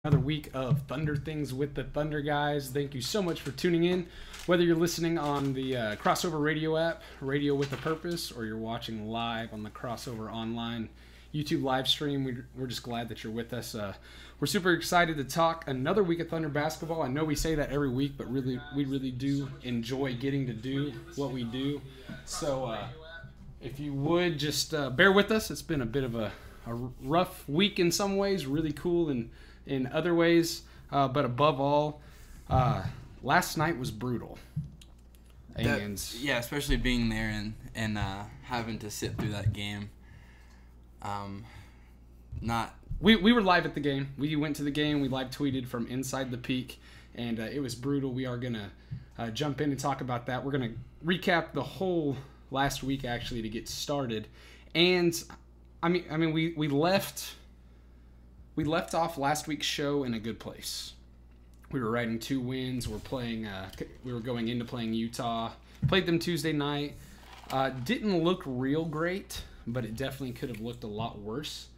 Another week of Thunder Things with the Thunder Guys. Thank you so much for tuning in. Whether you're listening on the Crossover Radio app, Radio with a Purpose, or you're watching live on the Crossover Online YouTube live stream, we're just glad that you're with us. We're super excited to talk another week of Thunder basketball. I know we say that every week, but we really do enjoy getting to do what we do. So if you would just bear with us. It's been a bit of a rough week in some ways, really cool in other ways, but above all, last night was brutal. And yeah, especially being there and having to sit through that game. We were live at the game. We went to the game. We live tweeted from inside the Peak, and it was brutal. We are gonna jump in and talk about that. We're gonna recap the whole last week actually to get started, and I mean we left off last week's show in a good place. We were riding 2 wins. We were going into playing Utah. Played them Tuesday night. Didn't look real great, but it definitely could have looked a lot worse.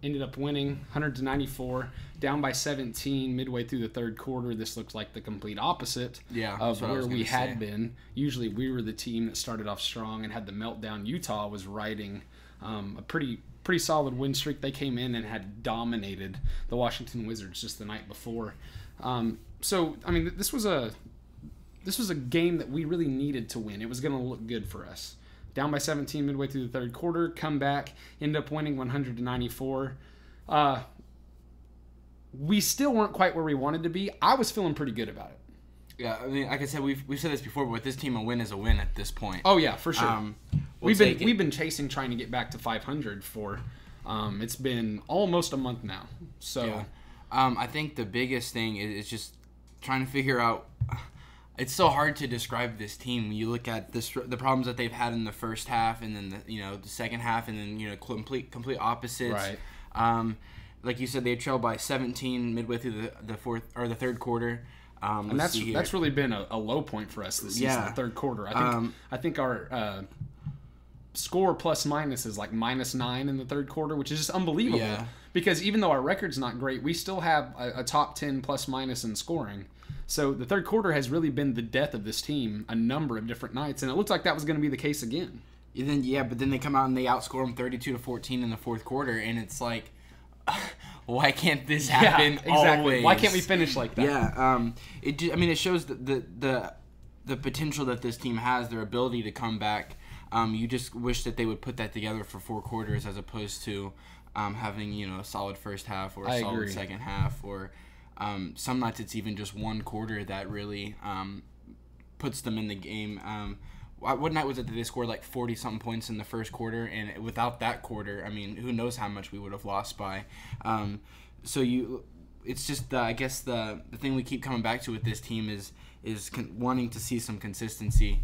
Ended up winning 100-94, down by 17 midway through the third quarter. This looks like the complete opposite of where we had been. Usually we were the team that started off strong and had the meltdown. Utah was riding a pretty solid win streak. They came in and had dominated the Washington Wizards just the night before. So I mean, this was a game that we really needed to win. It was going to look good for us. Down by 17 midway through the third quarter, come back, end up winning 100-94. We still weren't quite where we wanted to be. I was feeling pretty good about it. Yeah, I mean, like I said, we've said this before, but with this team, a win is a win at this point. Oh yeah, for sure. We've been chasing, trying to get back to 500 for. It's been almost a month now. So, yeah. I think the biggest thing is just trying to figure out. It's so hard to describe this team when you look at the problems that they've had in the first half, and then the second half, and then complete opposites. Right. Like you said, they trailed by 17 midway through the fourth or the third quarter. And that's really been a low point for us this season. Yeah. The third quarter. I think our score plus minus is like -9 in the third quarter, which is just unbelievable. Yeah. Because even though our record's not great, we still have a top 10 plus minus in scoring. So the third quarter has really been the death of this team a number of different nights, and it looked like that was going to be the case again. But then they come out and they outscore them 32-14 in the fourth quarter, and it's like, why can't this happen? Yeah, exactly. Always? Why can't we finish like that? Yeah. It shows the potential that this team has, their ability to come back. You just wish that they would put that together for 4 quarters as opposed to having a solid first half or a solid second half, or some nights it's even just 1 quarter that really puts them in the game. What night was it that they scored like 40-something points in the first quarter, and without that quarter, I mean, who knows how much we would have lost by. It's just I guess the thing we keep coming back to with this team is wanting to see some consistency.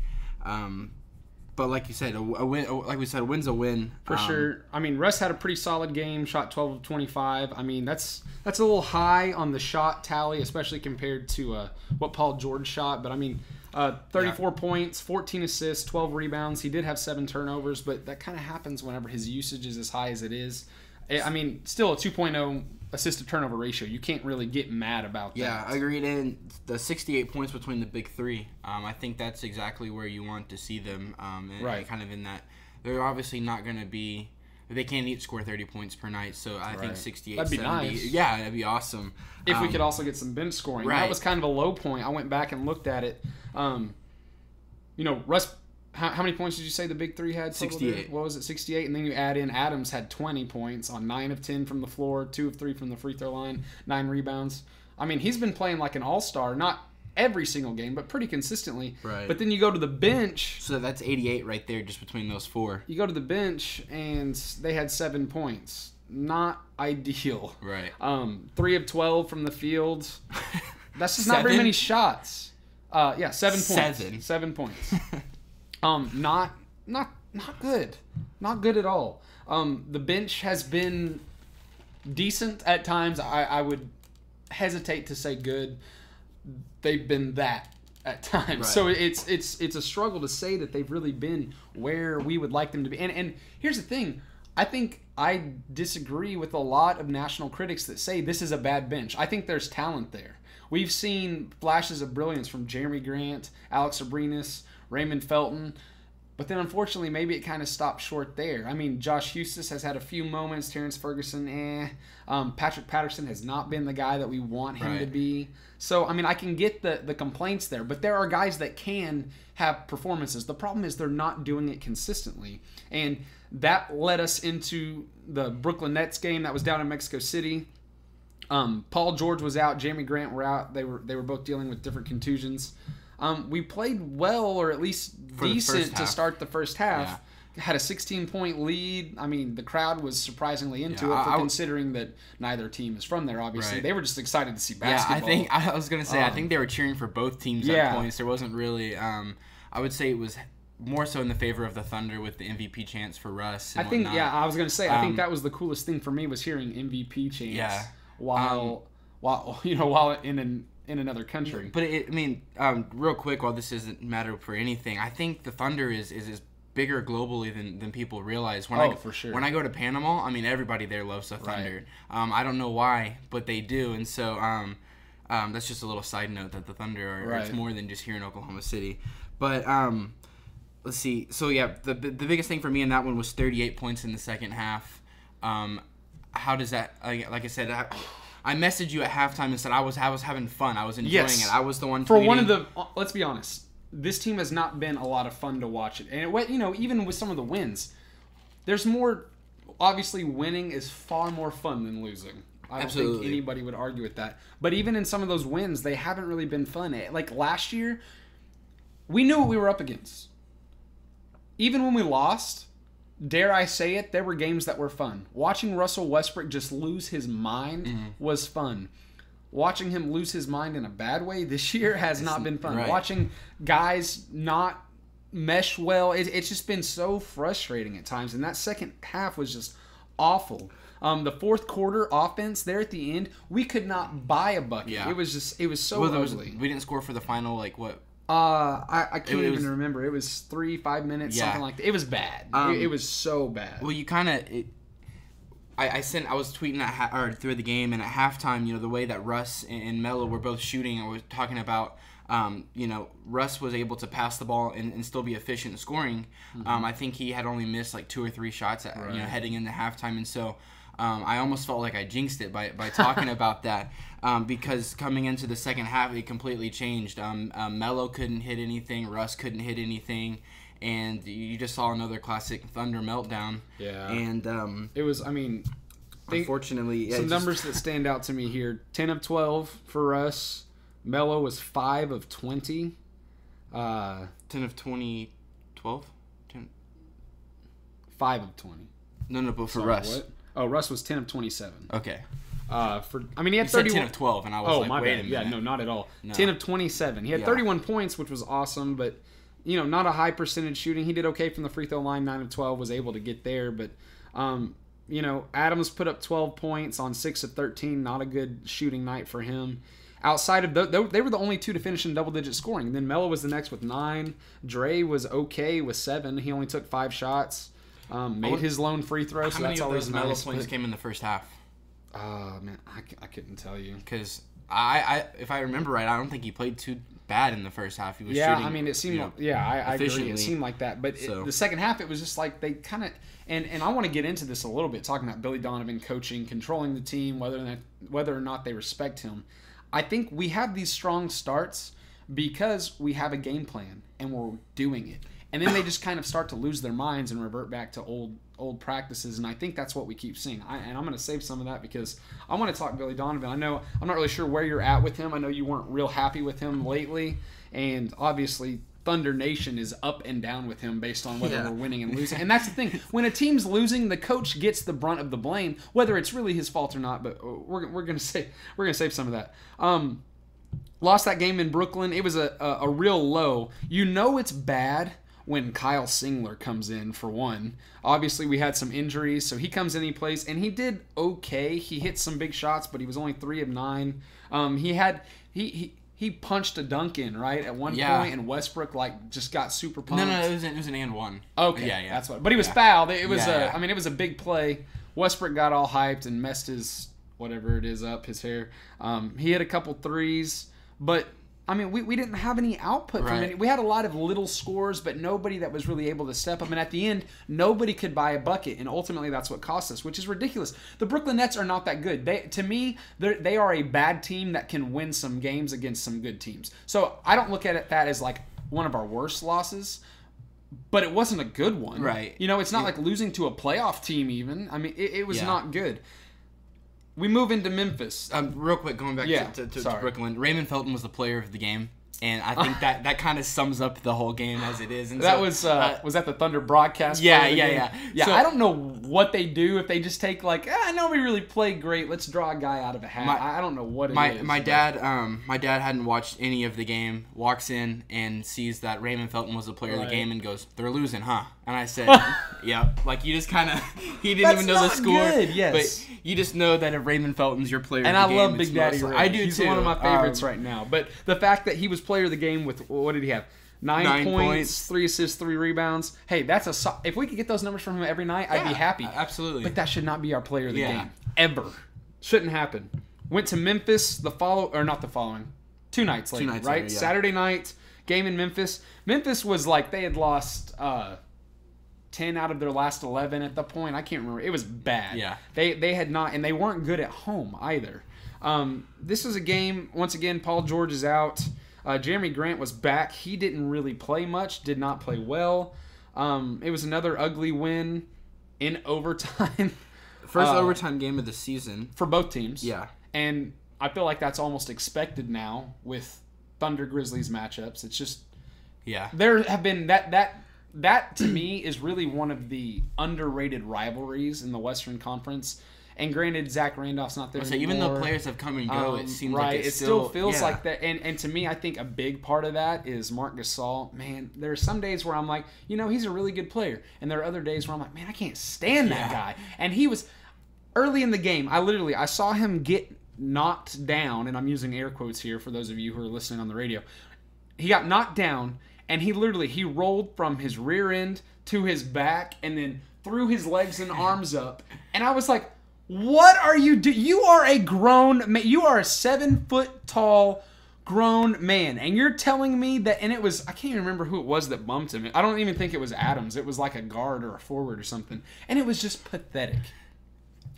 But like you said, a win. Like we said, a win's a win for sure. I mean, Russ had a pretty solid game. Shot 12 of 25. I mean, that's a little high on the shot tally, especially compared to what Paul George shot. But I mean, 34 points, 14 assists, 12 rebounds. He did have 7 turnovers, but that kind of happens whenever his usage is as high as it is. I mean, still a 2.0 assist-to-turnover ratio. You can't really get mad about that. Yeah, agreed. And the 68 points between the big three, I think that's exactly where you want to see them. Right. Kind of in that. They're obviously not going to be – they can't each score 30 points per night, so I think 68, that'd be 70. Nice. Yeah, that'd be awesome. If we could also get some bench scoring. Right. That was kind of a low point. I went back and looked at it. Russ – how many points did you say the big three had? 68. What was it, 68? And then you add in Adams had 20 points on 9 of 10 from the floor, 2 of 3 from the free throw line, 9 rebounds. I mean, he's been playing like an all-star, not every single game, but pretty consistently. Right. But then you go to the bench. So that's 88 right there just between those 4. You go to the bench, and they had 7 points. Not ideal. Right. 3 of 12 from the field. That's just not very many shots. 7 points. 7 points. Not good. Not good at all. The bench has been decent at times. I would hesitate to say good. They've been that at times. Right. So it's a struggle to say that they've really been where we would like them to be. And here's the thing. I think I disagree with a lot of national critics that say this is a bad bench. I think there's talent there. We've seen flashes of brilliance from Jeremy Grant, Alex Abrinas, Raymond Felton, but then unfortunately maybe it kind of stopped short there. I mean, Josh Hustis has had a few moments, Terrence Ferguson, Patrick Patterson has not been the guy that we want him to be. So, I mean, I can get the complaints there, but there are guys that can have performances. The problem is they're not doing it consistently. And that led us into the Brooklyn Nets game that was down in Mexico City. Paul George was out, Jeremy Grant were out. They were both dealing with different contusions. We played well, or at least decent to start the first half. Yeah. Had a 16-point lead. I mean, the crowd was surprisingly into it, considering that neither team is from there, obviously. Right. They were just excited to see basketball. Yeah, I was going to say, I think they were cheering for both teams at points. There wasn't really, I would say it was more so in the favor of the Thunder with the MVP chants for Russ and whatnot. I was going to say, I think that was the coolest thing for me was hearing MVP chants. Yeah. While in another country. But real quick, while this doesn't matter for anything, I think the Thunder is bigger globally than people realize. For sure. When I go to Panama, I mean, everybody there loves the Thunder. Right. I don't know why, but they do, and so that's just a little side note that the Thunder are it's more than just here in Oklahoma City. But let's see. So yeah, the biggest thing for me in that one was 38 points in the second half. How does that? Like I said, I messaged you at halftime and said I was having fun. I was enjoying it. I was the one tweeting. Let's be honest, this team has not been a lot of fun to watch it. And even with some of the wins, there's more. Obviously, winning is far more fun than losing. I don't think anybody would argue with that. But even in some of those wins, they haven't really been fun. Like last year, we knew what we were up against. Even when we lost, dare I say it, there were games that were fun. Watching Russell Westbrook just lose his mind was fun. Watching him lose his mind in a bad way this year has not been fun. Right. Watching guys not mesh well, it's just been so frustrating at times. And that second half was just awful. The fourth quarter offense there at the end, we could not buy a bucket. Yeah. It was so ugly. We didn't score for the final, what? I can't even remember. It was 5 minutes, something like that. It was bad. It was so bad. Well, you kind of. I was tweeting through the game, and at halftime, the way that Russ and Melo were both shooting, I was talking about. Russ was able to pass the ball and still be efficient in scoring. I think he had only missed 2 or 3 shots heading into halftime, and so. I almost felt like I jinxed it by talking about that because coming into the second half, it completely changed. Melo couldn't hit anything. Russ couldn't hit anything. And you just saw another classic Thunder meltdown. Yeah. And it was, unfortunately. Some numbers that stand out to me here. 10 of 12 for Russ. Melo was 5 of 20. 10 of 20, 12? 5 of 20. No, but for Russ. What? Oh, Russ was 10 of 27. Okay. He had 31. You said 10 of 12, and I was my wait bad. a minute. Yeah, no, not at all. No. 10 of 27. He had 31 points, which was awesome, but, not a high percentage shooting. He did okay from the free throw line, 9 of 12, was able to get there, but, Adams put up 12 points on 6 of 13. Not a good shooting night for him. Outside of they were the only two to finish in double-digit scoring. And then Melo was the next with 9. Dre was okay with 7. He only took 5 shots. Made his lone free throw, so that's always nice. How many of those Melo points came in the first half? Man, I couldn't tell you. Because if I remember right, I don't think he played too bad in the first half. He was shooting. It seemed I agree. It seemed like that. But the second half, it was just like they kind of and I want to get into this a little bit, talking about Billy Donovan coaching, controlling the team, whether or not they respect him. I think we have these strong starts because we have a game plan and we're doing it. And then they just kind of start to lose their minds and revert back to old practices, and I think that's what we keep seeing. And I'm going to save some of that because I want to talk Billy Donovan. I know I'm not really sure where you're at with him. I know you weren't real happy with him lately, and obviously Thunder Nation is up and down with him based on whether we're winning and losing. And that's the thing. When a team's losing, the coach gets the brunt of the blame, whether it's really his fault or not. But we're going to save some of that. Lost that game in Brooklyn. It was a real low. It's bad when Kyle Singler comes in, for one. Obviously, we had some injuries, so he comes in, he plays, and he did okay. He hit some big shots, but he was only 3 of 9. he punched a dunk in, right, at one point, and Westbrook, like, just got super pumped. No, it was an and one. Okay, yeah. That's what. But he was fouled. It was I mean, it was a big play. Westbrook got all hyped and messed his, whatever it is up, his hair. He hit a couple threes, but... I mean, we didn't have any output from it. We had a lot of little scores, but nobody that was really able to step up. And at the end, nobody could buy a bucket. And ultimately, that's what cost us, which is ridiculous. The Brooklyn Nets are not that good. To me, they are a bad team that can win some games against some good teams. So I don't look at that as like one of our worst losses, but it wasn't a good one. Right. You know, it's not like losing to a playoff team even. I mean, it was not good. We move into Memphis. Real quick, going back to Brooklyn. Raymond Felton was the player of the game, and I think that kind of sums up the whole game as it is. And that was that the Thunder broadcast? Yeah. So, I don't know what they do if they just take like, nobody really played great. Let's draw a guy out of a hat. I don't know what it is. My dad hadn't watched any of the game. Walks in and sees that Raymond Felton was the player of the game and goes, "They're losing, huh?" And I said, "Yep." Like you just kind of he didn't even know the score. Good, yes. But you just know that if Raymond Felton's your player and of the game, I love Big Daddy Ray. I do He's too. One of my favorites right now. But the fact that he was player of the game with, what did he have? 9 points, 3 assists, 3 rebounds. Hey, that's if we could get those numbers from him every night, I'd be happy. Absolutely. But that should not be our player of the game ever. Shouldn't happen. Went to Memphis 2 nights later, right? Later, Saturday night game in Memphis. Memphis was like they had lost 10 out of their last 11 at the point. I can't remember. It was bad. Yeah. They had not, and they weren't good at home either. This is a game, once again, Paul George is out. Jeremy Grant was back. He didn't really play much, did not play well. It was another ugly win in overtime. First overtime game of the season. For both teams. Yeah. And I feel like that's almost expected now with Thunder Grizzlies matchups. It's just... Yeah. There have been... That, to me, is really one of the underrated rivalries in the Western Conference. And granted, Zach Randolph's not there anymore. Even though players have come and go, it seems like it still feels like that. And to me, I think a big part of that is Marc Gasol. Man, there are some days where I'm like, he's a really good player. And there are other days where I'm like, man, I can't stand that guy. And he was, early in the game, I saw him get knocked down, and I'm using air quotes here for those of you who are listening on the radio. He got knocked down, and he rolled from his rear end to his back and then threw his legs and arms up. And I was like, what are you doing? You are a grown man. You are a 7 foot tall grown man. And you're telling me that, and it was, I can't even remember who it was that bumped him. I don't even think it was Adams. It was like a guard or a forward or something. And it was just pathetic.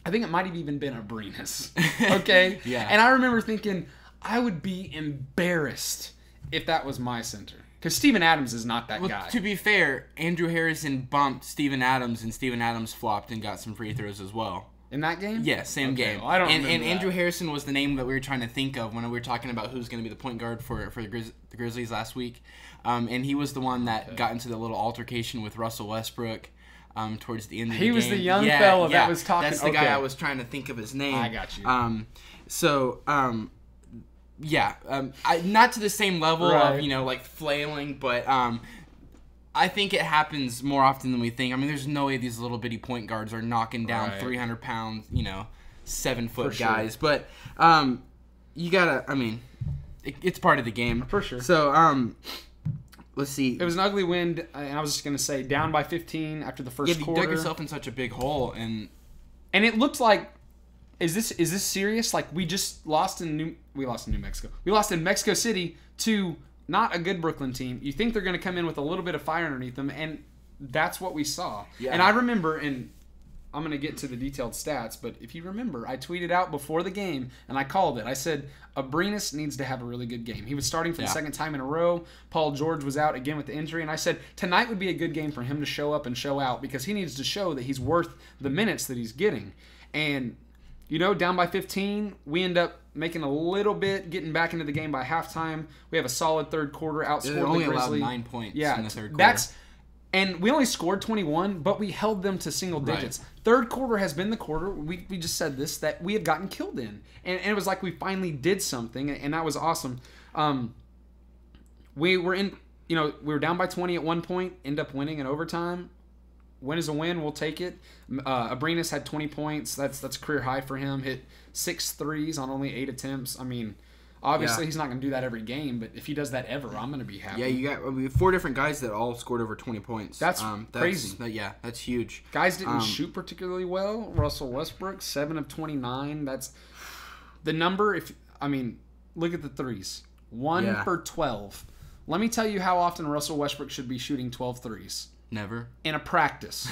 I think it might have even been Abrinas. Okay? Yeah. And I remember thinking, I would be embarrassed if that was my center. Because Steven Adams is not that guy. To be fair, Andrew Harrison bumped Steven Adams, and Steven Adams flopped and got some free throws as well. In that game? Yeah, same game. Well, I don't remember and that. Andrew Harrison was the name that we were trying to think of when we were talking about who's going to be the point guard for the Grizzlies last week. And he was the one that got into the little altercation with Russell Westbrook towards the end of the game. He was the young fella that was talking. That's the guy I was trying to think of his name. I got you. Not to the same level right. of, like flailing, but I think it happens more often than we think. I mean, there's no way these little bitty point guards are knocking down 300-pound, 7-foot guys. Sure. But you gotta, it's part of the game. For sure. So, let's see. It was an ugly win, and I was just going to say, down by 15 after the first quarter. You dug yourself in such a big hole. And it looked like, is this serious? Like, we lost in New Mexico. We lost in Mexico City to not a good Brooklyn team. You think they're going to come in with a little bit of fire underneath them, and that's what we saw. Yeah. And I remember, and I'm going to get to the detailed stats, but if you remember, I tweeted out before the game, and I called it. I said, Abrinas needs to have a really good game. He was starting for the second time in a row. Paul George was out again with the injury, and I said, tonight would be a good game for him to show up and show out because he needs to show that he's worth the minutes that he's getting. And down by 15, we end up making a little bit, getting back into the game by halftime. We have a solid third quarter, outscored the Grizzlies. Only allowed 9 points in the third quarter. And we only scored 21, but we held them to single digits. Right. Third quarter has been the quarter, we just said this, that we have gotten killed in. And it was like we finally did something, and that was awesome. We were down by 20 at one point, end up winning in overtime. Win is a win. We'll take it. Abrinas had 20 points. That's a career high for him. Hit 6 threes on only 8 attempts. I mean, Obviously, he's not going to do that every game, but if he does that ever, I'm going to be happy. Yeah, you got 4 different guys that all scored over 20 points. That's crazy. That's huge. Guys didn't shoot particularly well. Russell Westbrook, 7 of 29. That's the number. Look at the threes. 1 for 12. Let me tell you how often Russell Westbrook should be shooting 12 threes. Never. In a practice.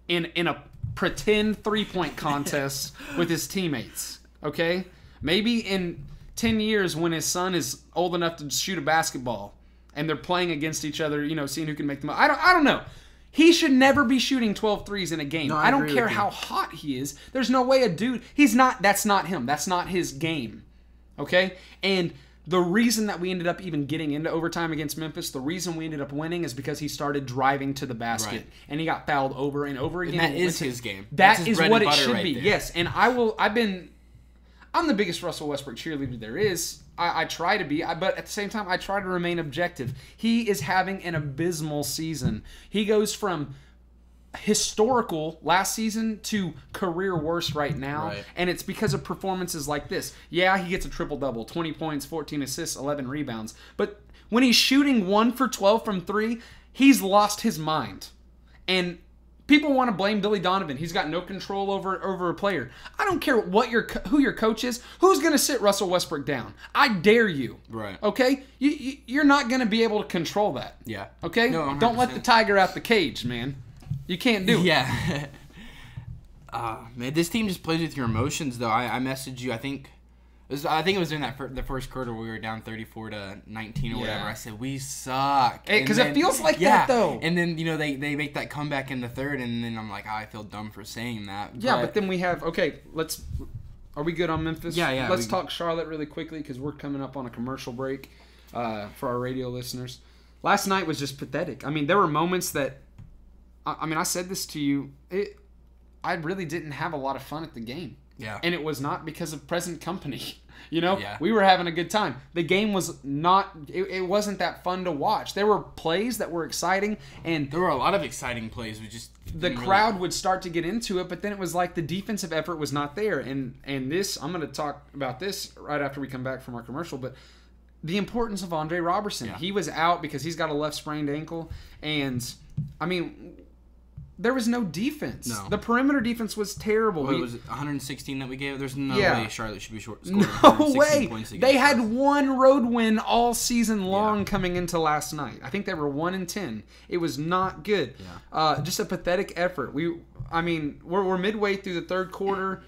in a pretend three-point contest with his teammates. Okay? Maybe in 10 years when his son is old enough to shoot a basketball and they're playing against each other, seeing who can make them. I don't know. He should never be shooting 12 threes in a game. No, I don't care how hot he is. There's no way a dude, that's not him. That's not his game. Okay? And the reason that we ended up even getting into overtime against Memphis, the reason we ended up winning is because he started driving to the basket. Right. And he got fouled over and over again. And that is his game. That is what it should be. There. Yes. And I'm the biggest Russell Westbrook cheerleader there is. I try to be, but at the same time, I try to remain objective. He is having an abysmal season. He goes from historical last season to career worst right now, right. And it's because of performances like this. Yeah, he gets a triple-double, 20 points, 14 assists, 11 rebounds. But when he's shooting 1 for 12 from 3, he's lost his mind. And people want to blame Billy Donovan. He's got no control over a player. I don't care who your coach is. Who's going to sit Russell Westbrook down? I dare you. Right. Okay? You're not going to be able to control that. Yeah. Okay? No, 100%. Don't let the tiger out the cage, man. You can't do it. Yeah. Man, this team just plays with your emotions, though. I messaged you, I think it was in the first quarter where we were down 34-19 or whatever. I said, we suck. Because it feels like that, though. And then, they make that comeback in the third, and then I'm like, I feel dumb for saying that. Yeah, but then we have, are we good on Memphis? Yeah. Let's talk Charlotte really quickly because we're coming up on a commercial break for our radio listeners. Last night was just pathetic. There were moments that, I said this to you, I really didn't have a lot of fun at the game. Yeah. And it was not because of present company. Yeah. We were having a good time. The game was not, it wasn't that fun to watch. There were plays that were exciting, and there were a lot of exciting plays. We just the crowd would start to get into it, but then it was like the defensive effort was not there. And this, I'm going to talk about this right after we come back from our commercial, but the importance of Andre Roberson. Yeah. He was out because he's got a left sprained ankle, and there was no defense. No. The perimeter defense was terrible. It was 116 that we gave. There's no way Charlotte should be scoring No 116 way. points against They had us. one road win all season long coming into last night. I think they were 1-10. It was not good. Yeah. Just a pathetic effort. We're midway through the third quarter.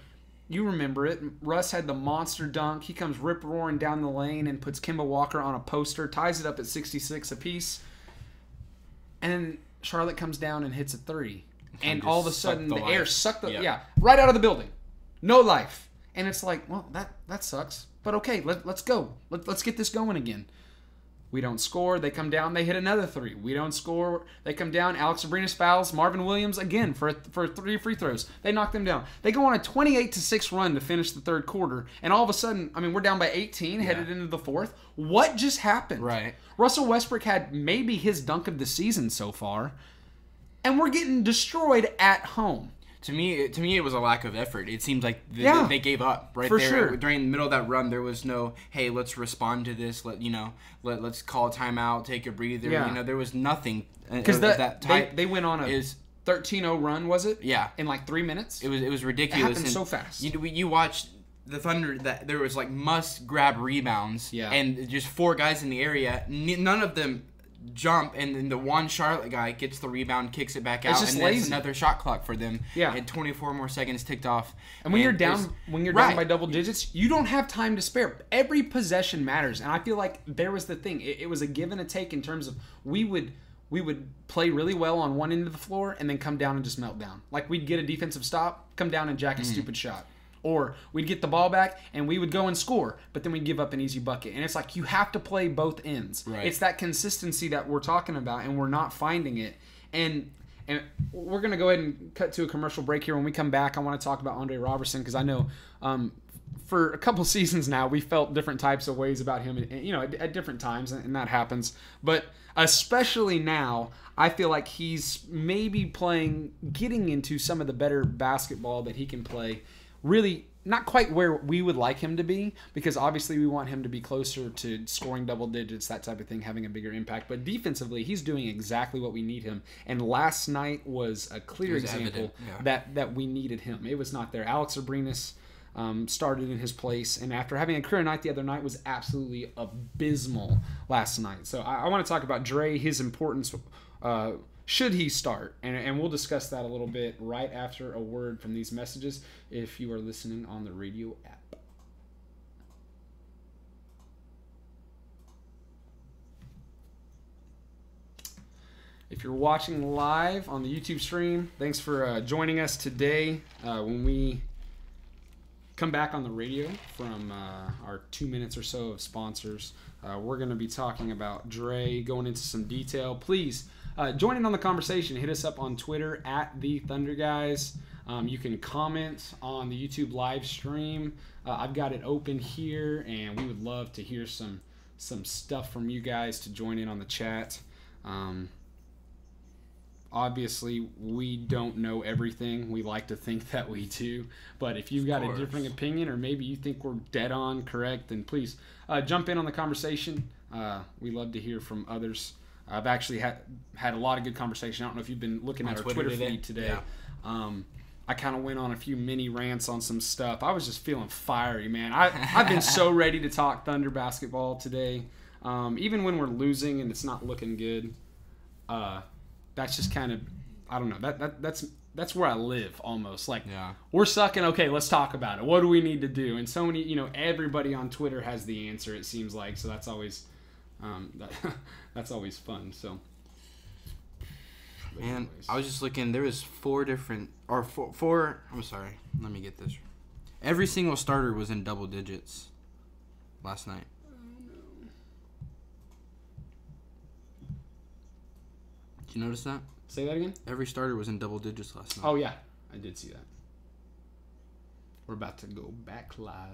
You remember it. Russ had the monster dunk. He comes rip-roaring down the lane and puts Kemba Walker on a poster, ties it up at 66 apiece. And Charlotte comes down and hits a 3. And all of a sudden, the air sucked right out of the building. No life. And it's like, well, that sucks. But okay, let's go. Let's get this going again. We don't score. They come down. They hit another 3. We don't score. They come down. Alex Abrinas fouls Marvin Williams again for 3 free throws. They knock them down. They go on a 28-6 run to finish the third quarter. And all of a sudden, we're down by 18, headed into the fourth. What just happened? Right. Russell Westbrook had maybe his dunk of the season so far. And we're getting destroyed at home. To me, it was a lack of effort. It seemed like they gave up right for there. Sure. During the middle of that run, there was no, hey, let's respond to this. Let's call a timeout, take a breather. Yeah. There was nothing. Because they went on a 13-0 run, was it? Yeah. In like 3 minutes. It was ridiculous. It happened so fast. You watched the Thunder, that there was like must grab rebounds. Yeah. And just 4 guys in the area. None of them jump, and then the one Charlotte guy gets the rebound, kicks it back out, and that's another shot clock for them. Yeah. And 24 more seconds ticked off. And when you're down by double digits, you don't have time to spare. Every possession matters, and I feel like there was the thing. It was a give and a take in terms of we would play really well on one end of the floor and then come down and just melt down. Like we'd get a defensive stop, come down and jack a stupid shot. Or we'd get the ball back and we would go and score, but then we'd give up an easy bucket. And it's like you have to play both ends. Right. It's that consistency that we're talking about, and we're not finding it. And we're going to go ahead and cut to a commercial break here. When we come back, I want to talk about Andre Roberson because I know for a couple seasons now we felt different types of ways about him, at different times, and that happens. But especially now, I feel like he's maybe getting into some of the better basketball that he can play. Really not quite where we would like him to be, because obviously we want him to be closer to scoring double digits, that type of thing, having a bigger impact. But defensively, he's doing exactly what we need him. And last night was a clear example that we needed him. It was not there. Alex Abrinas started in his place, and after having a career night the other night, was absolutely abysmal last night. So I want to talk about Dre, his importance. Should he start? And we'll discuss that a little bit right after a word from these messages if you are listening on the radio app. If you're watching live on the YouTube stream, thanks for joining us today. When we come back on the radio from our 2 minutes or so of sponsors, we're going to be talking about Dre, going into some detail. Please join in on the conversation. Hit us up on Twitter at the Thunder Guys. You can comment on the YouTube live stream. I've got it open here, and we would love to hear some stuff from you guys to join in on the chat. Obviously, we don't know everything. We like to think that we do. But if you've got a different opinion, or maybe you think we're dead on correct, then please jump in on the conversation. We love to hear from others. I've actually had a lot of good conversation. I don't know if you've been looking at our Twitter feed today. Yeah. I kind of went on a few mini rants on some stuff. I was just feeling fiery, man. I've been so ready to talk Thunder basketball today. Even when we're losing and it's not looking good, that's just kind of, I don't know. That's where I live almost. Like, we're sucking. Okay, let's talk about it. What do we need to do? And so many, everybody on Twitter has the answer, it seems like. So that's always... that's always fun. So, man, I was just looking. There was four. I'm sorry. Let me get this. Every single starter was in double digits last night. Oh no! Did you notice that? Say that again. Every starter was in double digits last night. Oh yeah, I did see that. We're about to go back live.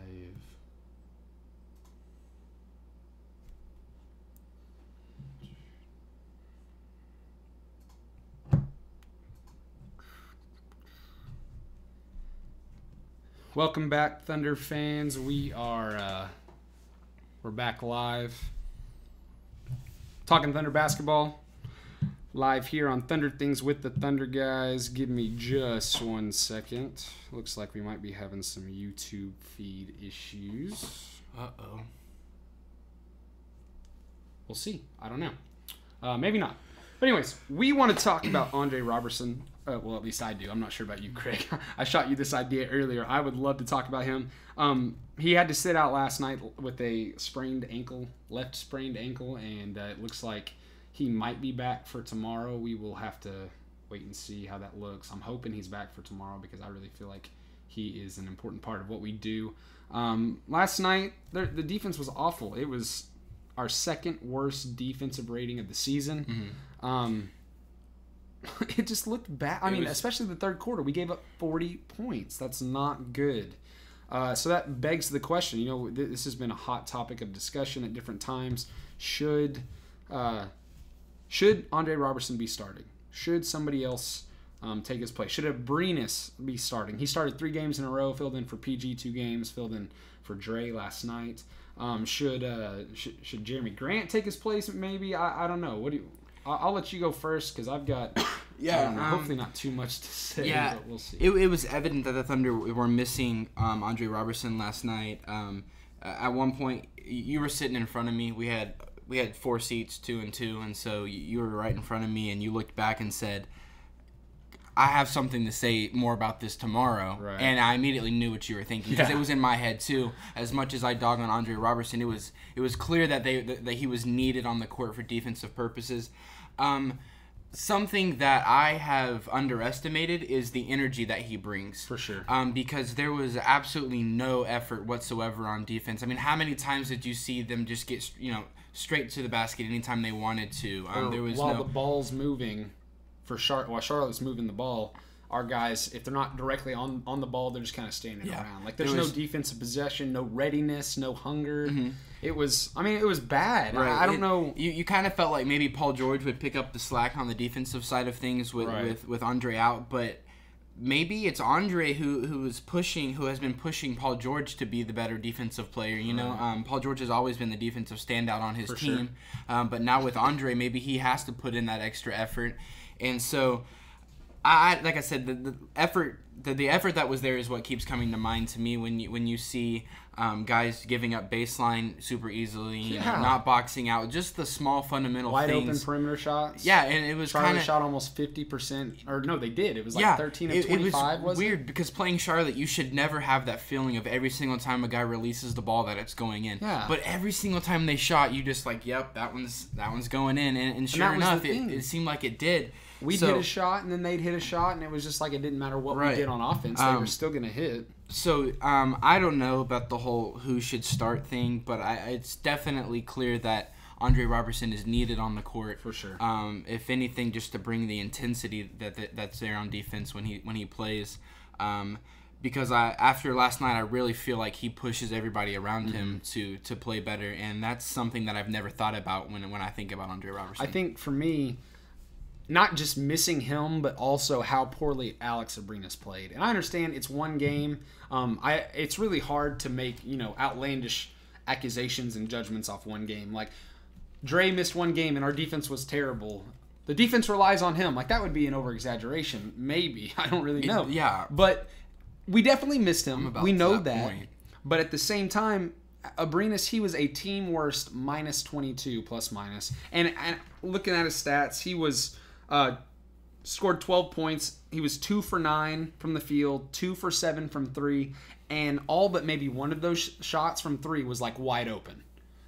Welcome back, Thunder fans. We're back live, talking Thunder basketball, live here on Thunder Things with the Thunder Guys. Give me just 1 second. Looks like we might be having some YouTube feed issues. Uh-oh. We'll see. I don't know. Maybe not. But anyways, we want to talk about Andre Roberson. Well, at least I do. I'm not sure about you, Craig. I shot you this idea earlier. I would love to talk about him. He had to sit out last night with a left sprained ankle, and it looks like he might be back for tomorrow. We will have to wait and see how that looks. I'm hoping he's back for tomorrow because I really feel like he is an important part of what we do. Last night, the defense was awful. It was our second worst defensive rating of the season. Mm-hmm. It just looked bad. I mean, especially the third quarter. We gave up 40 points. That's not good. So that begs the question. This has been a hot topic of discussion at different times. Should Andre Roberson be starting? Should somebody else take his place? Should Abrinas be starting? He started 3 games in a row, filled in for PG 2 games, filled in for Dre last night. Should Jeremy Grant take his place? Maybe. I don't know. What do you? I'll let you go first because I've got hopefully not too much to say, but we'll see. It was evident that the Thunder were missing Andre Roberson last night. At one point, you were sitting in front of me. We had 4 seats, 2 and 2, and so you were right in front of me, and you looked back and said, I have something to say more about this tomorrow. Right. And I immediately knew what you were thinking because it was in my head too. As much as I dog on Andre Roberson, it was clear that he was needed on the court for defensive purposes. Something that I have underestimated is the energy that he brings. For sure. Because there was absolutely no effort whatsoever on defense. I mean, how many times did you see them just get straight to the basket anytime they wanted to? The ball's moving. While Charlotte's moving the ball, our guys, if they're not directly on the ball, they're just kind of standing around. Like there's no defensive possession, no readiness, no hunger. Mm-hmm. It was bad. Right. I don't know. You kind of felt like maybe Paul George would pick up the slack on the defensive side of things with Andre out, but maybe it's Andre who has been pushing Paul George to be the better defensive player. You know, Paul George has always been the defensive standout on his team, but now with Andre, maybe he has to put in that extra effort. And so, like I said, the effort that was there is what keeps coming to mind to me when you see guys giving up baseline super easily, you know, not boxing out, just the small fundamental wide things. Open perimeter shots. Yeah, and it was Charlotte shot almost 50%, or no, they did. It was like 13 of 25. It was weird because playing Charlotte, you should never have that feeling of every single time a guy releases the ball that it's going in. Yeah. But every single time they shot, you just like, yep, that one's going in, and sure enough, it seemed like it did. We'd hit a shot, and then they'd hit a shot, and it was just like it didn't matter what we did on offense. They were still going to hit. So I don't know about the whole who should start thing, but it's definitely clear that Andre Roberson is needed on the court. For sure. If anything, just to bring the intensity that's there on defense when he plays. Because after last night, I really feel like he pushes everybody around him to play better, and that's something that I've never thought about when I think about Andre Roberson. I think for me, not just missing him, but also how poorly Alex Abrinas played. And I understand it's one game. It's really hard to make, outlandish accusations and judgments off one game. Like, Dre missed one game and our defense was terrible. The defense relies on him. Like, that would be an over-exaggeration. Maybe. I don't really know. Yeah. But we definitely missed him. We know that. Point. But at the same time, Abrinas, he was a team worst -22 plus-minus. And looking at his stats, he was... scored 12 points. He was 2 for 9 from the field, 2 for 7 from 3, and all but maybe one of those shots from 3 was like wide open.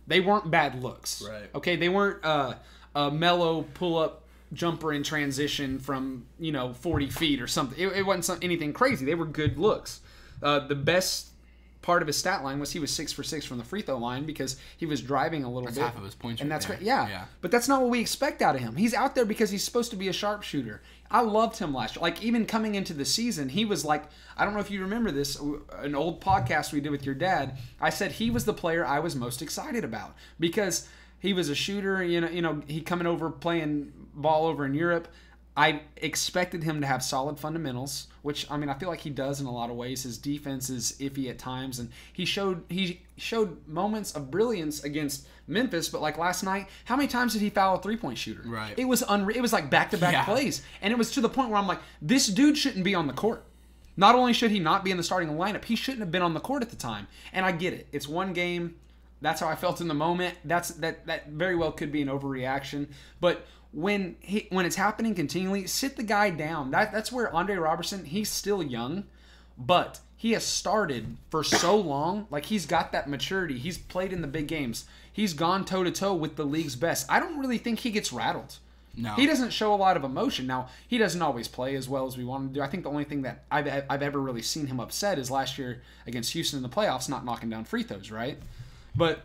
They weren't bad looks. Right. Okay, they weren't a Melo pull-up jumper in transition from 40 feet or something. It wasn't anything crazy. They were good looks. The best part of his stat line was he was 6 for 6 from the free throw line because he was driving a little bit. That's half of his points. And right that's there. great. Yeah. But that's not what we expect out of him. He's out there because he's supposed to be a sharpshooter. I loved him last year. Like, even coming into the season, he was like, I don't know if you remember this, an old podcast we did with your dad. I said he was the player I was most excited about because he was a shooter. He coming over playing ball over in Europe. I expected him to have solid fundamentals, which, I feel like he does in a lot of ways. His defense is iffy at times, and he showed moments of brilliance against Memphis, but like last night, how many times did he foul a three-point shooter? Right. It was it was like back-to-back plays, and it was to the point where I'm like, this dude shouldn't be on the court. Not only should he not be in the starting lineup, he shouldn't have been on the court at the time. And I get it. It's one game. That's how I felt in the moment. That very well could be an overreaction, but when it's happening continually, sit the guy down. That's where Andre Roberson, he's still young, but he has started for so long. Like, he's got that maturity. He's played in the big games. He's gone toe-to-toe with the league's best. I don't really think he gets rattled. No. He doesn't show a lot of emotion. Now, he doesn't always play as well as we want him to do. I think the only thing that I've ever really seen him upset is last year against Houston in the playoffs, not knocking down free throws, right? But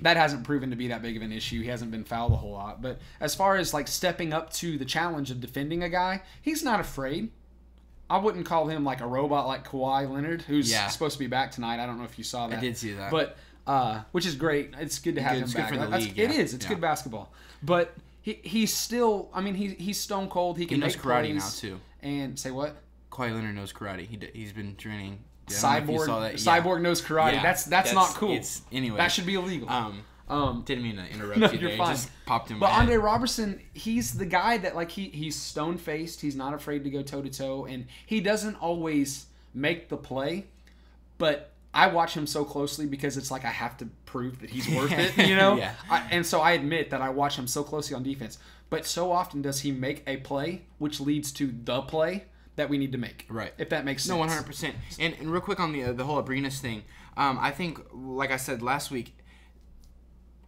that hasn't proven to be that big of an issue. He hasn't been fouled a whole lot. But as far as like stepping up to the challenge of defending a guy, he's not afraid. I wouldn't call him like a robot like Kawhi Leonard, who's supposed to be back tonight. I don't know if you saw that. I did see that. But which is great. It's good to have him back. Good for the league, It is. It's good basketball. But he's still, he's stone cold. He can knows make karate plays. now too. And say what? Kawhi Leonard knows karate. He's been training. Cyborg knows karate. Yeah, that's not cool. Anyway, that should be illegal. Didn't mean to interrupt you there. You're fine. It just popped in my But head. Andre Roberson, he's the guy that like he's stone-faced. He's not afraid to go toe-to-toe, and he doesn't always make the play. But I watch him so closely because it's like I have to prove that he's worth it, Yeah. And so I admit that I watch him so closely on defense. But so often does he make a play which leads to the play that we need to make. Right. If that makes sense. No, 100%. And real quick on the whole Abrinas thing, I think, like I said last week,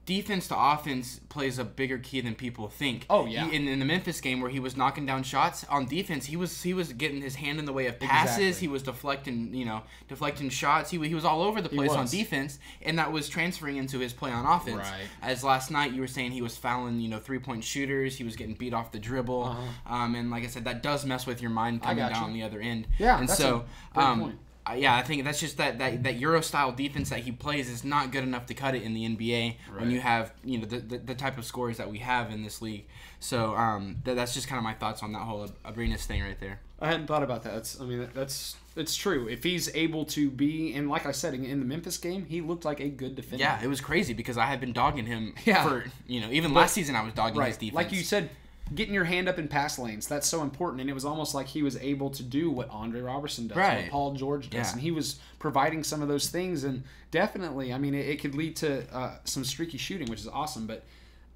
defense to offense plays a bigger key than people think. Oh yeah. In the Memphis game where he was knocking down shots on defense, he was getting his hand in the way of passes. Exactly. He was deflecting shots. He was all over the place on defense, and that was transferring into his play on offense. Right. As last night you were saying, he was fouling 3-point shooters. He was getting beat off the dribble. And like I said, that does mess with your mind coming down on the other end. Yeah. And that's so a great point. Yeah, I think that's just that Euro style defense that he plays is not good enough to cut it in the NBA when you have the type of scores that we have in this league. So that's just kind of my thoughts on that whole Abrinas thing right there. I hadn't thought about that. It's true. If he's able to be, and like I said, in the Memphis game, he looked like a good defender. Yeah, it was crazy because I had been dogging him for even last season I was dogging his defense. Like you said, getting your hand up in pass lanes, that's so important. And it was almost like he was able to do what Andre Roberson does, what Paul George does. And he was providing some of those things. And definitely, I mean, it could lead to some streaky shooting, which is awesome. But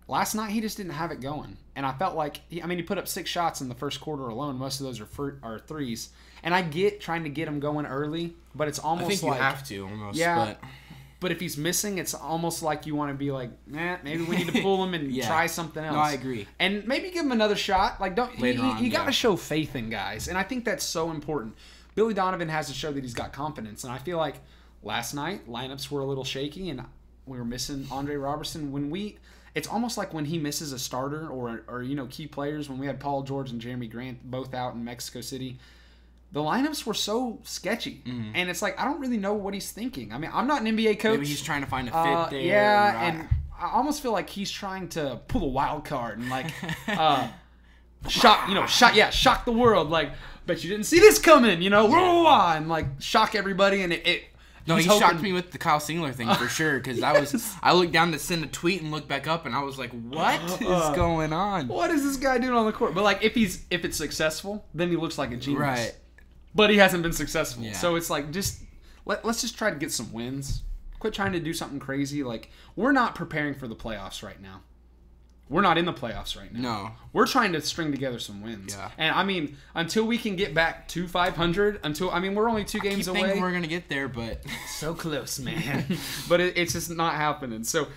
last night, he just didn't have it going. And I felt like, he put up 6 shots in the first quarter alone. Most of those are threes. And I get trying to get him going early, but it's almost I think you have to almost. Yeah. But if he's missing, it's almost like you want to be like, maybe we need to pull him and try something else. No, I agree. And maybe give him another shot. Like, you got to show faith in guys, and I think that's so important. Billy Donovan has to show that he's got confidence, and I feel like last night lineups were a little shaky, and we were missing Andre Roberson. It's almost like when he misses a starter or key players. When we had Paul George and Jeremy Grant both out in Mexico City, the lineups were so sketchy, and it's like I don't really know what he's thinking. I mean, I'm not an NBA coach. Maybe he's trying to find a fit there. Yeah, and I almost feel like he's trying to pull a wild card and like shock the world. Like, bet you didn't see this coming, and like shock everybody. And No, he shocked me with the Kyle Singler thing for sure, because I looked down to send a tweet and looked back up, and I was like, what is going on? What is this guy doing on the court? But like, if it's successful, then he looks like a genius. Right. But he hasn't been successful. Yeah. So it's like, let's just try to get some wins. Quit trying to do something crazy. Like, we're not preparing for the playoffs right now. We're not in the playoffs right now. No. We're trying to string together some wins. Yeah. And I mean, until we can get back to 500, we're only 2 games away. I think we're going to get there, but so close, man. But it's just not happening. So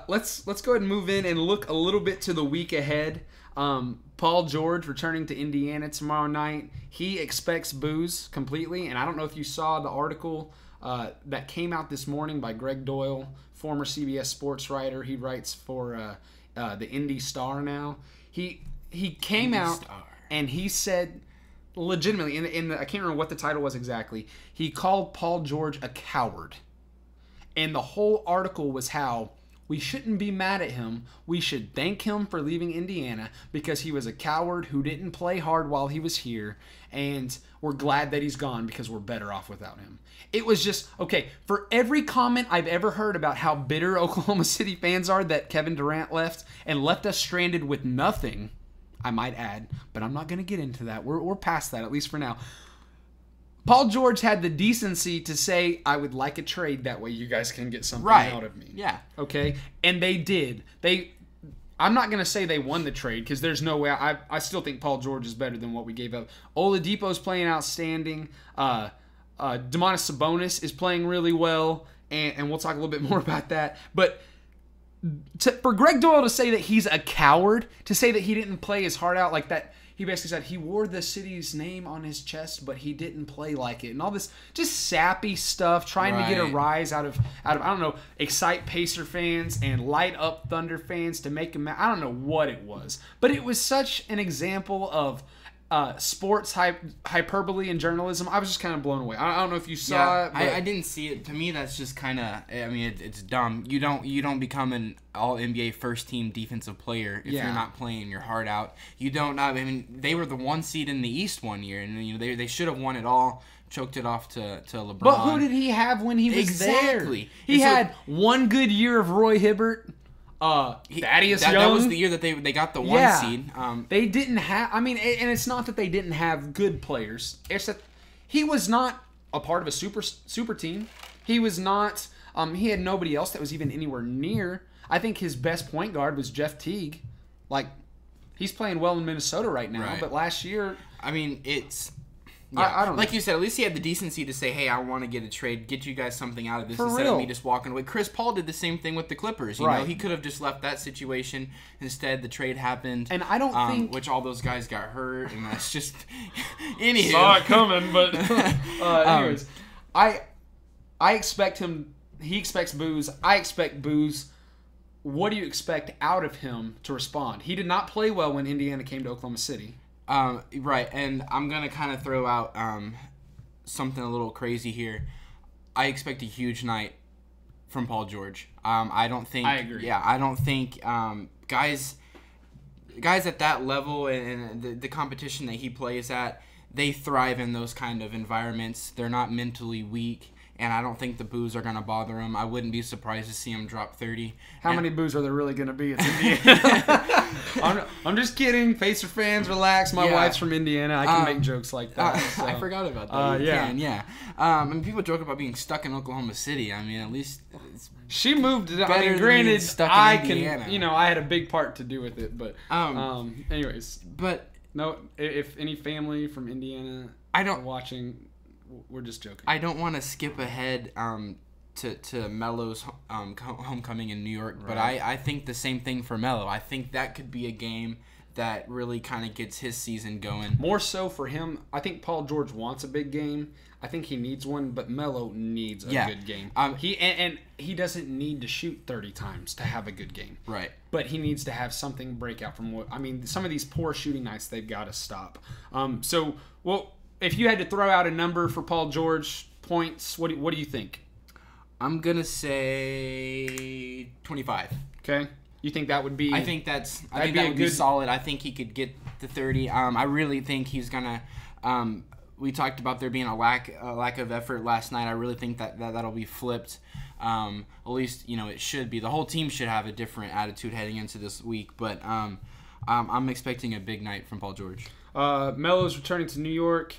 let's go ahead and move in and look a little bit to the week ahead. Paul George returning to Indiana tomorrow night. He expects booze completely. And I don't know if you saw the article that came out this morning by Greg Doyle, former CBS sports writer. He writes for the Indy Star now. He came out and he said, legitimately, I can't remember what the title was exactly, he called Paul George a coward. And the whole article was how we shouldn't be mad at him. We should thank him for leaving Indiana because he was a coward who didn't play hard while he was here. And we're glad that he's gone because we're better off without him. It was just, okay, for every comment I've ever heard about how bitter Oklahoma City fans are that Kevin Durant left and left us stranded with nothing, I might add, but I'm not going to get into that. We're past that, at least for now. Paul George had the decency to say, I would like a trade, that way you guys can get something out of me. Yeah. Okay? And they did. I'm not going to say they won the trade because there's no way. I still think Paul George is better than what we gave up. Oladipo's playing outstanding. Domantas Sabonis is playing really well, and we'll talk a little bit more about that. But for Greg Doyle to say that he's a coward, to say that he didn't play his heart out like that, he basically said he wore the city's name on his chest, but he didn't play like it. And all this just sappy stuff, trying to get a rise out of I don't know, excite Pacer fans and light up Thunder fans to make them mad. I don't know what it was. But it was such an example of sports hyperbole and journalism. I was just kind of blown away. I don't know if you saw it. I didn't see it. To me, that's just kind of. I mean, it's dumb. You don't become an All NBA first team defensive player if you're not playing your heart out. You don't. I mean, they were the 1 seed in the East one year, and they should have won it all. Choked it off to LeBron. But who did he have when he was there? He had one good year of Roy Hibbert. Thaddeus Young. That was the year that they got the 1 seed. They didn't have. I mean, and it's not that they didn't have good players. It's that he was not a part of a super team. He was not. He had nobody else that was even anywhere near. I think his best point guard was Jeff Teague. Like, he's playing well in Minnesota right now. But last year, I mean, it's. Yeah. I don't know. Like you said, at least he had the decency to say, hey, I want to get a trade, get you guys something out of this instead of me just walking away. Chris Paul did the same thing with the Clippers. You know, he could have just left that situation. Instead, the trade happened. And I don't think... Which all those guys got hurt, and that's just... Anywho. Saw it coming, but... anyways, I expect him... He expects booze. I expect booze. What do you expect out of him to respond? He did not play well when Indiana came to Oklahoma City. Right, and I'm going to kind of throw out something a little crazy here. I expect a huge night from Paul George. I don't think. I agree. Yeah, I don't think guys at that level and the competition that he plays at, they thrive in those kind of environments. They're not mentally weak. And I don't think the boos are going to bother him. I wouldn't be surprised to see him drop 30. How many boos are there really going to be? It's Indiana. I'm just kidding. Pacer fans, relax. My wife's from Indiana. I can make jokes like that. So. I forgot about that. Yeah. I mean, people joke about being stuck in Oklahoma City. I mean, at least it's she moved. I mean, granted, stuck in Indiana. I had a big part to do with it. But anyways. But no, if any family from Indiana are watching, we're just joking. I don't want to skip ahead to Melo's homecoming in New York, but I think the same thing for Melo. I think that could be a game that really kind of gets his season going. More so for him, I think Paul George wants a big game. I think he needs one, but Melo needs a good game. He doesn't need to shoot 30 times to have a good game. Right. But he needs to have something break out from some of these poor shooting nights they've got to stop. If you had to throw out a number for Paul George points, what do you think? I'm gonna say 25. Okay. You think that would be? I think that would be solid. I think he could get to 30. I really think he's gonna. We talked about there being a lack of effort last night. I really think that'll be flipped. At least it should be. The whole team should have a different attitude heading into this week. But I'm expecting a big night from Paul George. Melo's returning to New York.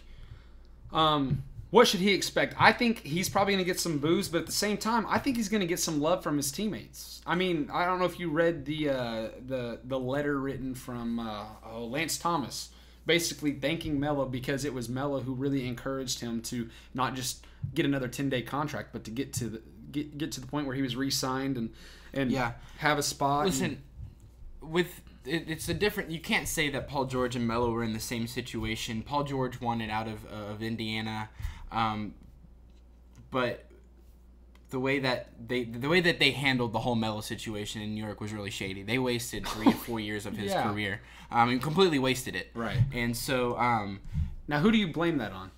What should he expect? I think he's probably going to get some boos, but at the same time, I think he's going to get some love from his teammates. I mean, I don't know if you read the letter written from Lance Thomas, basically thanking Melo because it was Melo who really encouraged him to not just get another 10-day contract, but to get to the point where he was re-signed and have a spot. Listen, it's a different. You can't say that Paul George and Melo were in the same situation. Paul George wanted out of Indiana, but the way that they handled the whole Melo situation in New York was really shady. They wasted 3 to 4 years of his career. Completely wasted it. Right. And so now, who do you blame that on?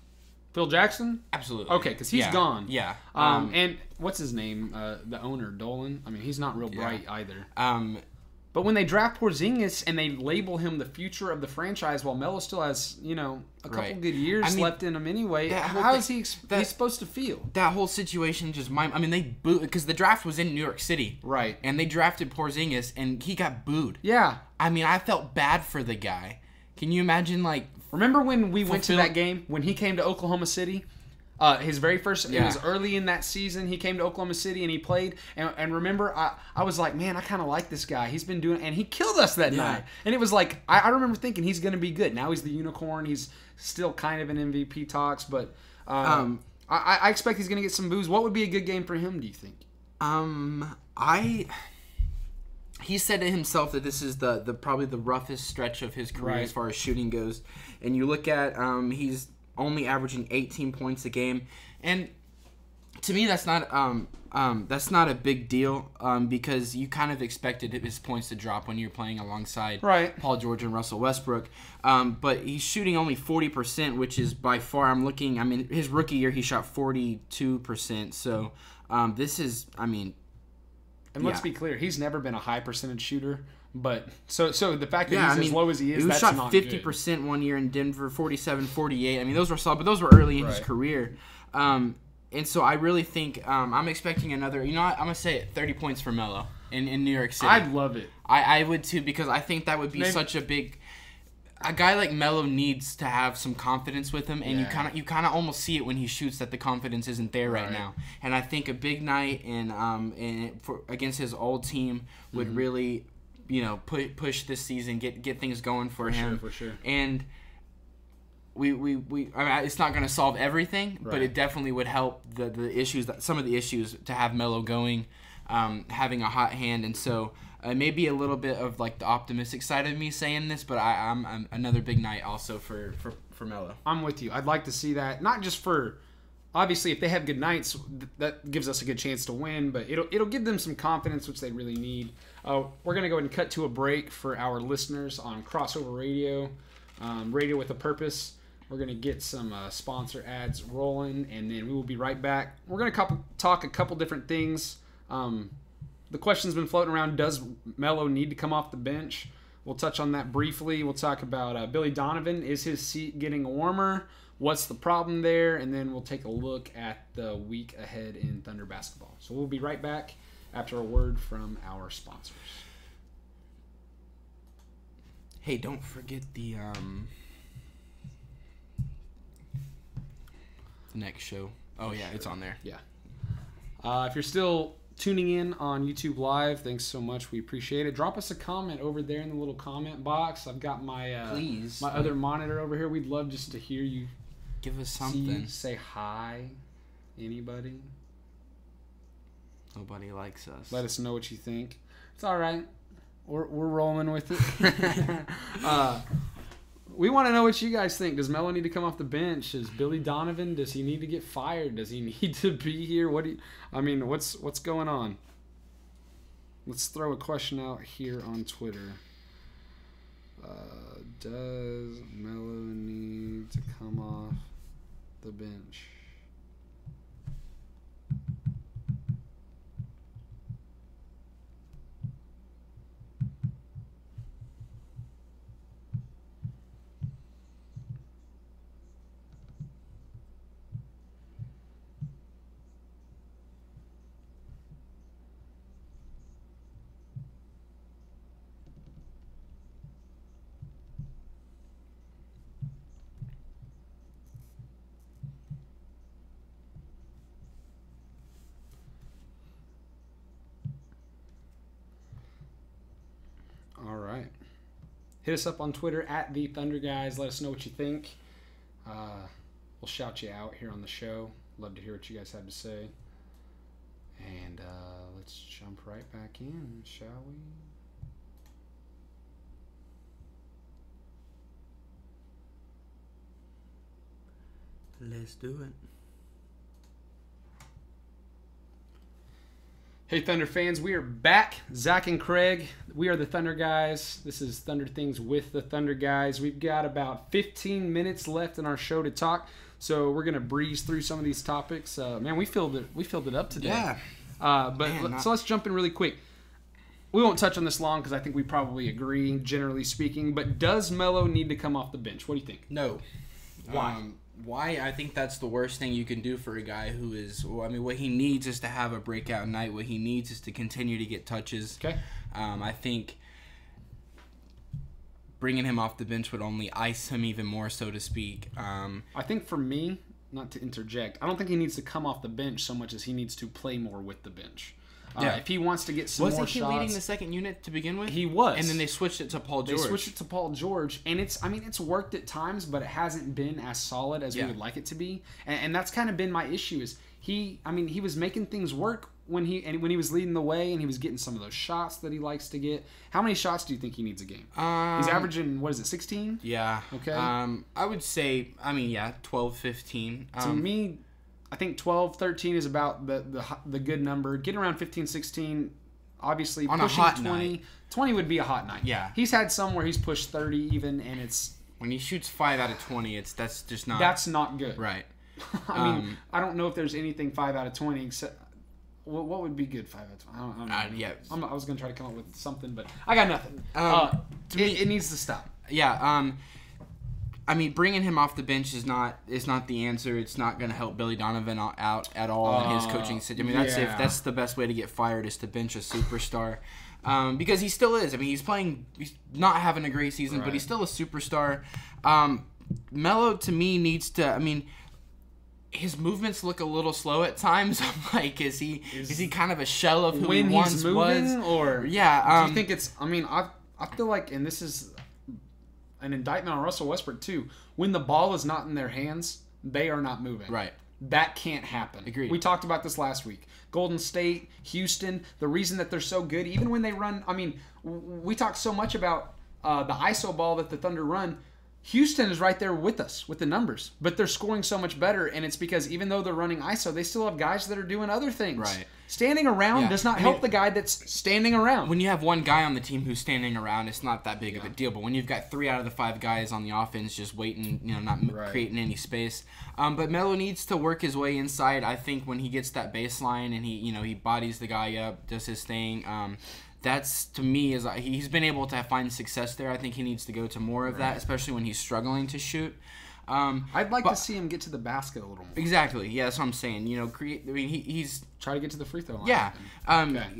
Phil Jackson? Absolutely. Okay, because he's gone. Yeah. And what's his name? The owner, Dolan. I mean, he's not real bright either. But when they draft Porzingis and they label him the future of the franchise while Melo still has, a couple good years left in him anyway, how is he's supposed to feel? That whole situation they booed because the draft was in New York City. Right. And they drafted Porzingis and he got booed. Yeah. I mean, I felt bad for the guy. Can you imagine, Remember when we went to that game when he came to Oklahoma City? His very first, it was early in that season. He came to Oklahoma City and he played. And remember, I was like, man, I kind of like this guy. He's been doing, and he killed us that night. And it was like, I remember thinking he's going to be good. Now he's the unicorn. He's still kind of in MVP talks, but I expect he's going to get some boos. What would be a good game for him, do you think? He said to himself that this is the probably the roughest stretch of his career as far as shooting goes. And you look at he's only averaging 18 points a game, and to me that's not a big deal because you kind of expected his points to drop when you're playing alongside Paul George and Russell Westbrook. But he's shooting only 40%, which is by far. His rookie year he shot 42%. So this is, And let's be clear, he's never been a high percentage shooter. But so the fact that he's as low as he is, that's shot not 50% one year in Denver, 47, 48. Those were solid, but those were early in his career. And so I really think I'm expecting another. I'm gonna say it, 30 points for Melo in New York City. I'd love it. I would too because I think that would be such a big. A guy like Melo needs to have some confidence with him, and you kind of almost see it when he shoots that the confidence isn't there right now. And I think a big night against his old team would really. Push this season, get things going for him. For sure. And it's not going to solve everything, but it definitely would help some of the issues to have Melo going, having a hot hand. And so maybe a little bit of the optimistic side of me saying this, but I'm another big night also for Melo. I'm with you. I'd like to see that, not just for. Obviously, if they have good nights, that gives us a good chance to win, but it'll give them some confidence, which they really need. We're going to go ahead and cut to a break for our listeners on Crossover Radio, Radio with a Purpose. We're going to get some sponsor ads rolling, and then we will be right back. We're going to talk a couple different things. The question's been floating around, does Melo need to come off the bench? We'll touch on that briefly. We'll talk about Billy Donovan. Is his seat getting warmer? What's the problem there? And then we'll take a look at the week ahead in Thunder basketball. So we'll be right back after a word from our sponsors. Hey, don't forget the next show. Oh, yeah, it's on there. Yeah. If you're still tuning in on YouTube Live, thanks so much. We appreciate it. Drop us a comment over there in the little comment box. I've got my Please. my other monitor over here. We'd love just to hear you. Give us something. Say hi. Anybody? Nobody likes us. Let us know what you think. It's all right. We're rolling with it. We want to know what you guys think. Does Melo need to come off the bench? Is Billy Donovan, does he need to get fired? Does he need to be here? What's going on? Let's throw a question out here on Twitter. Does Melo need to come off the bench? All right. Hit us up on Twitter at the Thunder Guys. Let us know what you think. We'll shout you out here on the show. Love to hear what you guys have to say. And let's jump right back in, shall we? Let's do it. Hey, Thunder fans, we are back. Zach and Craig, we are the Thunder Guys. This is Thunder Things with the Thunder Guys. We've got about 15 minutes left in our show to talk, so we're going to breeze through some of these topics. Man, we filled it up today. Yeah. So let's jump in really quick. We won't touch on this long because I think we probably agree, generally speaking, but does Melo need to come off the bench? What do you think? No. Why? Why? I think that's the worst thing you can do for a guy who is. Well, I mean, what he needs is to have a breakout night. What he needs is to continue to get touches. Okay. I think bringing him off the bench would only ice him even more, so to speak. I think for me, not to interject, I don't think he needs to come off the bench so much as he needs to play more with the bench. Yeah. If he wants to get some more shots. Wasn't he leading the second unit to begin with? He was. And then they switched it to Paul George. And it's worked at times, but it hasn't been as solid as we would like it to be. And that's kind of been my issue is he was making things work when he was leading the way and he was getting some of those shots that he likes to get. How many shots do you think he needs a game? He's averaging, 16? Yeah. Okay. I would say, 12, 15. To me, I think 12, 13 is about the good number. Getting around 15, 16, obviously on pushing a hot 20. Night. 20 would be a hot night. Yeah. He's had some where he's pushed 30 even, and it's... When he shoots 5 out of 20, that's just not... That's not good. Right. I don't know if there's anything 5 out of 20 except... What would be good 5 out of 20? I don't know. Yeah. I was going to try to come up with something, but I got nothing. To me, it needs to stop. Yeah. Bringing him off the bench is not the answer. It's not going to help Billy Donovan out at all in his coaching situation. That's the best way to get fired is to bench a superstar, because he still is. He's not having a great season, but he's still a superstar. Melo to me needs to. His movements look a little slow at times. I'm like, is he kind of a shell of who he once was? Or yeah, do you think it's? I feel like, and this is an indictment on Russell Westbrook too. When the ball is not in their hands, they are not moving. Right. That can't happen. Agreed. We talked about this last week. Golden State, Houston, the reason that they're so good, even when they run, we talk so much about the ISO ball that the Thunder run. Houston is right there with us with the numbers, but they're scoring so much better, and it's because even though they're running ISO, they still have guys that are doing other things. Right. Standing around does not help the guy that's standing around. When you have one guy on the team who's standing around, it's not that big of a deal. But when you've got 3 out of the 5 guys on the offense just waiting, not creating any space. But Melo needs to work his way inside. I think when he gets that baseline and he bodies the guy up, does his thing. That's, to me, he's been able to find success there. I think he needs to go to more of that, especially when he's struggling to shoot. I'd like to see him get to the basket a little more. Exactly. Yeah, that's what I'm saying. He's try to get to the free throw line. Yeah.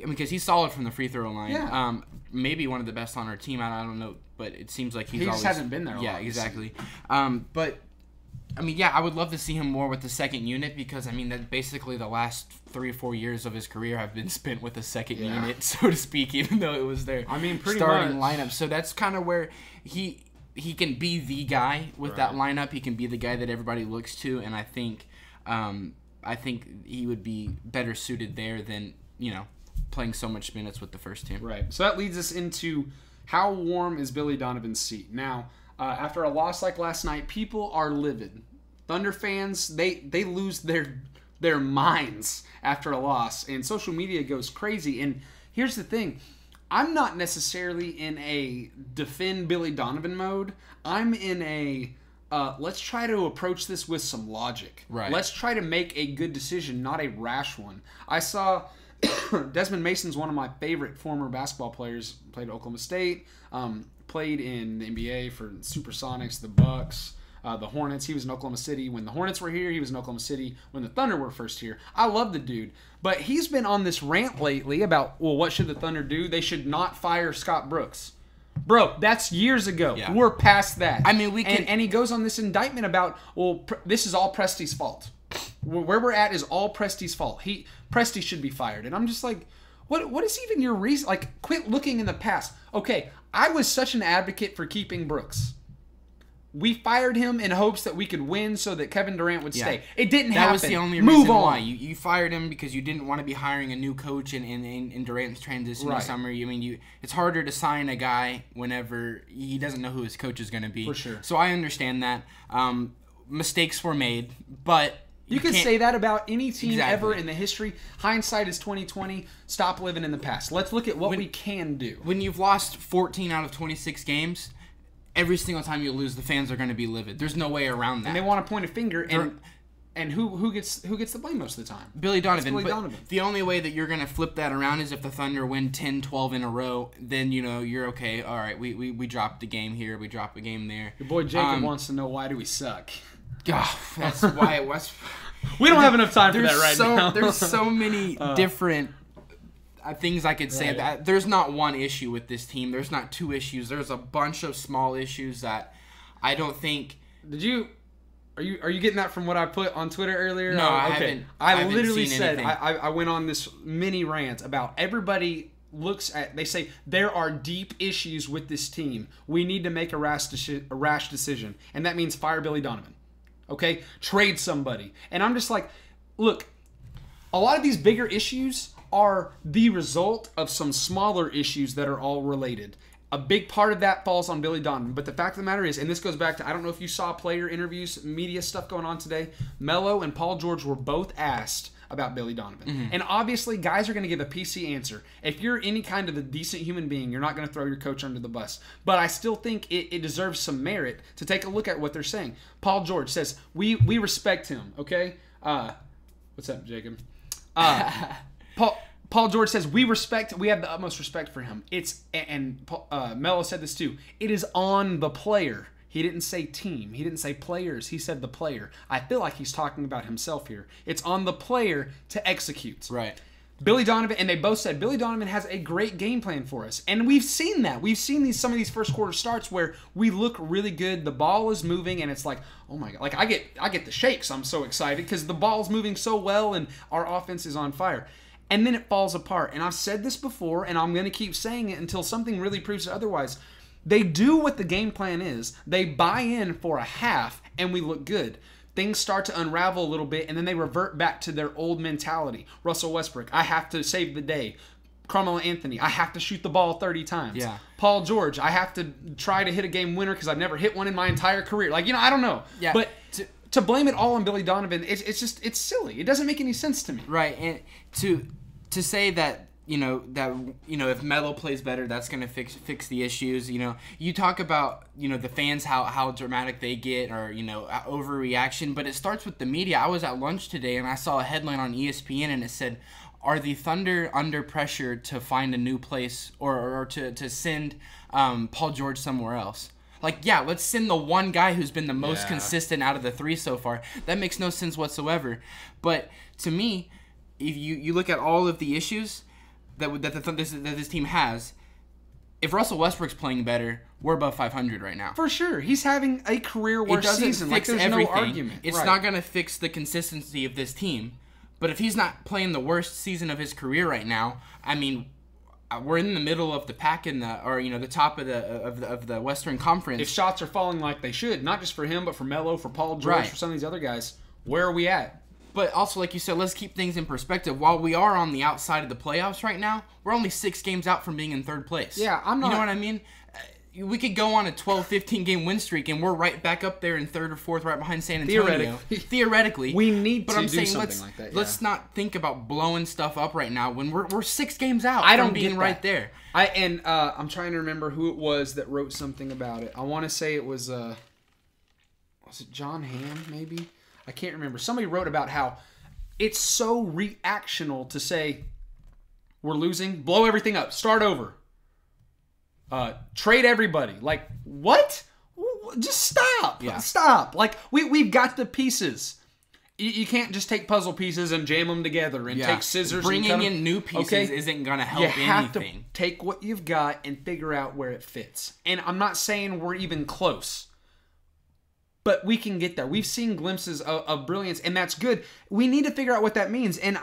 Because he's solid from the free throw line. Yeah. Maybe one of the best on our team. I don't know, but it seems like he just hasn't been there. Yeah, exactly. But I would love to see him more with the second unit because that basically the last 3 or 4 years of his career have been spent with the second unit, so to speak, even though it was their pretty starting much lineup. So that's kind of where he can be the guy with that lineup. He can be the guy that everybody looks to, and I think he would be better suited there than playing so much minutes with the first team. Right. So that leads us into how warm is Billy Donovan's seat now. After a loss like last night, people are livid. Thunder fans, they lose their minds after a loss, and social media goes crazy. And here's the thing. I'm not necessarily in a defend Billy Donovan mode. I'm in a let's try to approach this with some logic. Right. Let's try to make a good decision, not a rash one. I saw Desmond Mason's one of my favorite former basketball players. Played at Oklahoma State. Played in the NBA for the Supersonics, the Bucks, the Hornets. He was in Oklahoma City when the Hornets were here. He was in Oklahoma City when the Thunder were first here. I love the dude. But he's been on this rant lately about, well, what should the Thunder do? They should not fire Scott Brooks. Bro, that's years ago. Yeah. We're past that. And he goes on this indictment about, well, this is all Presti's fault. Where we're at is all Presti's fault. Presti should be fired. And I'm just like, what is even your reason? Like, quit looking in the past. Okay, I was such an advocate for keeping Brooks. We fired him in hopes that we could win so that Kevin Durant would stay. It didn't happen. That was the only reason why. You fired him because you didn't want to be hiring a new coach in Durant's transition this summer. It's harder to sign a guy whenever he doesn't know who his coach is going to be. For sure. So I understand that. Mistakes were made, but you can say that about any team ever in the history. Hindsight is 20/20. Stop living in the past. Let's look at what we can do. When you've lost 14 out of 26 games, every single time you lose, the fans are going to be livid. There's no way around that. And they want to point a finger, and who gets the blame most of the time? Billy Donovan. Billy Donovan. The only way that you're going to flip that around is if the Thunder win 10, 12 in a row. Then you're okay. All right, we dropped the game here. We dropped the game there. Your boy Jacob wants to know, why do we suck? God, that's why it was. We don't have enough time for that now. There's so many different things I could say. That there's not one issue with this team. There's not 2 issues. There's a bunch of small issues that I don't think. Are you getting that from what I put on Twitter earlier? No, I haven't. I literally said I went on this mini rant about everybody looks at. They say there are deep issues with this team. We need to make a rash decision, and that means fire Billy Donovan. Okay, trade somebody. And I'm just like, look, a lot of these bigger issues are the result of some smaller issues that are all related. A big part of that falls on Billy Donovan. But the fact of the matter is, and this goes back to, I don't know if you saw player interviews, media stuff going on today, Melo and Paul George were both asked about Billy Donovan. Mm-hmm. And obviously, guys are going to give a PC answer. If you're any kind of a decent human being, you're not going to throw your coach under the bus. But I still think it deserves some merit to take a look at what they're saying. Paul George says, we respect him, okay? What's up, Jacob? Paul George says, we have the utmost respect for him. Melo said this too. It is on the player. He didn't say team. He didn't say players. He said the player. I feel like he's talking about himself here. It's on the player to execute. Right. Billy Donovan, and they both said, Billy Donovan has a great game plan for us. And we've seen that. We've seen some of these first quarter starts where we look really good. The ball is moving, and it's like, oh my God. Like, I get the shakes. I'm so excited because the ball's moving so well, and our offense is on fire. And then it falls apart. And I've said this before, and I'm going to keep saying it until something really proves it otherwise. They do what the game plan is. They buy in for a half, and we look good. Things start to unravel a little bit, and then they revert back to their old mentality. Russell Westbrook, I have to save the day. Carmelo Anthony, I have to shoot the ball 30 times. Yeah. Paul George, I have to try to hit a game winner because I've never hit one in my entire career. Like, I don't know. Yeah. But to blame it all on Billy Donovan, it's silly. It doesn't make any sense to me. Right, and to say that if Melo plays better, that's gonna fix the issues. You talk about the fans, how dramatic they get, or overreaction, but it starts with the media. I was at lunch today and I saw a headline on ESPN and it said, "Are the Thunder under pressure to find a new place or to send Paul George somewhere else?" Like, yeah, let's send the one guy who's been the most consistent out of the three so far. That makes no sense whatsoever. But to me, if you look at all of the issues that this team has, if Russell Westbrook's playing better, we're above 500 right now. For sure. He's having a career-worst season. Fix there's everything. No argument. It's not going to fix the consistency of this team. But if he's not playing the worst season of his career right now, I mean, we're in the middle of the pack the top of the Western Conference. If shots are falling like they should, not just for him, but for Melo, for Paul George, for some of these other guys, where are we at? But also, like you said, let's keep things in perspective. While we are on the outside of the playoffs right now, we're only 6 games out from being in 3rd place. Yeah, I'm not. You know what I mean? We could go on a 12, 15-game win streak, and we're right back up there in 3rd or 4th, right behind San Antonio. Theoretically. We need to do something let's, like that. Let's not think about blowing stuff up right now when we're 6 games out from being right there. I'm trying to remember who it was that wrote something about it. I want to say it was it John Hamm, maybe? I can't remember. Somebody wrote about how it's so reactional to say, we're losing, blow everything up, start over. Trade everybody. Like, what? Just stop. Yeah. Stop. Like, we've got the pieces. You can't just take puzzle pieces and jam them together and take scissors. Bringing in new pieces isn't going to help anything. You have to take what you've got and figure out where it fits. And I'm not saying we're even close, but we can get there. We've seen glimpses of brilliance, and that's good. We need to figure out what that means. And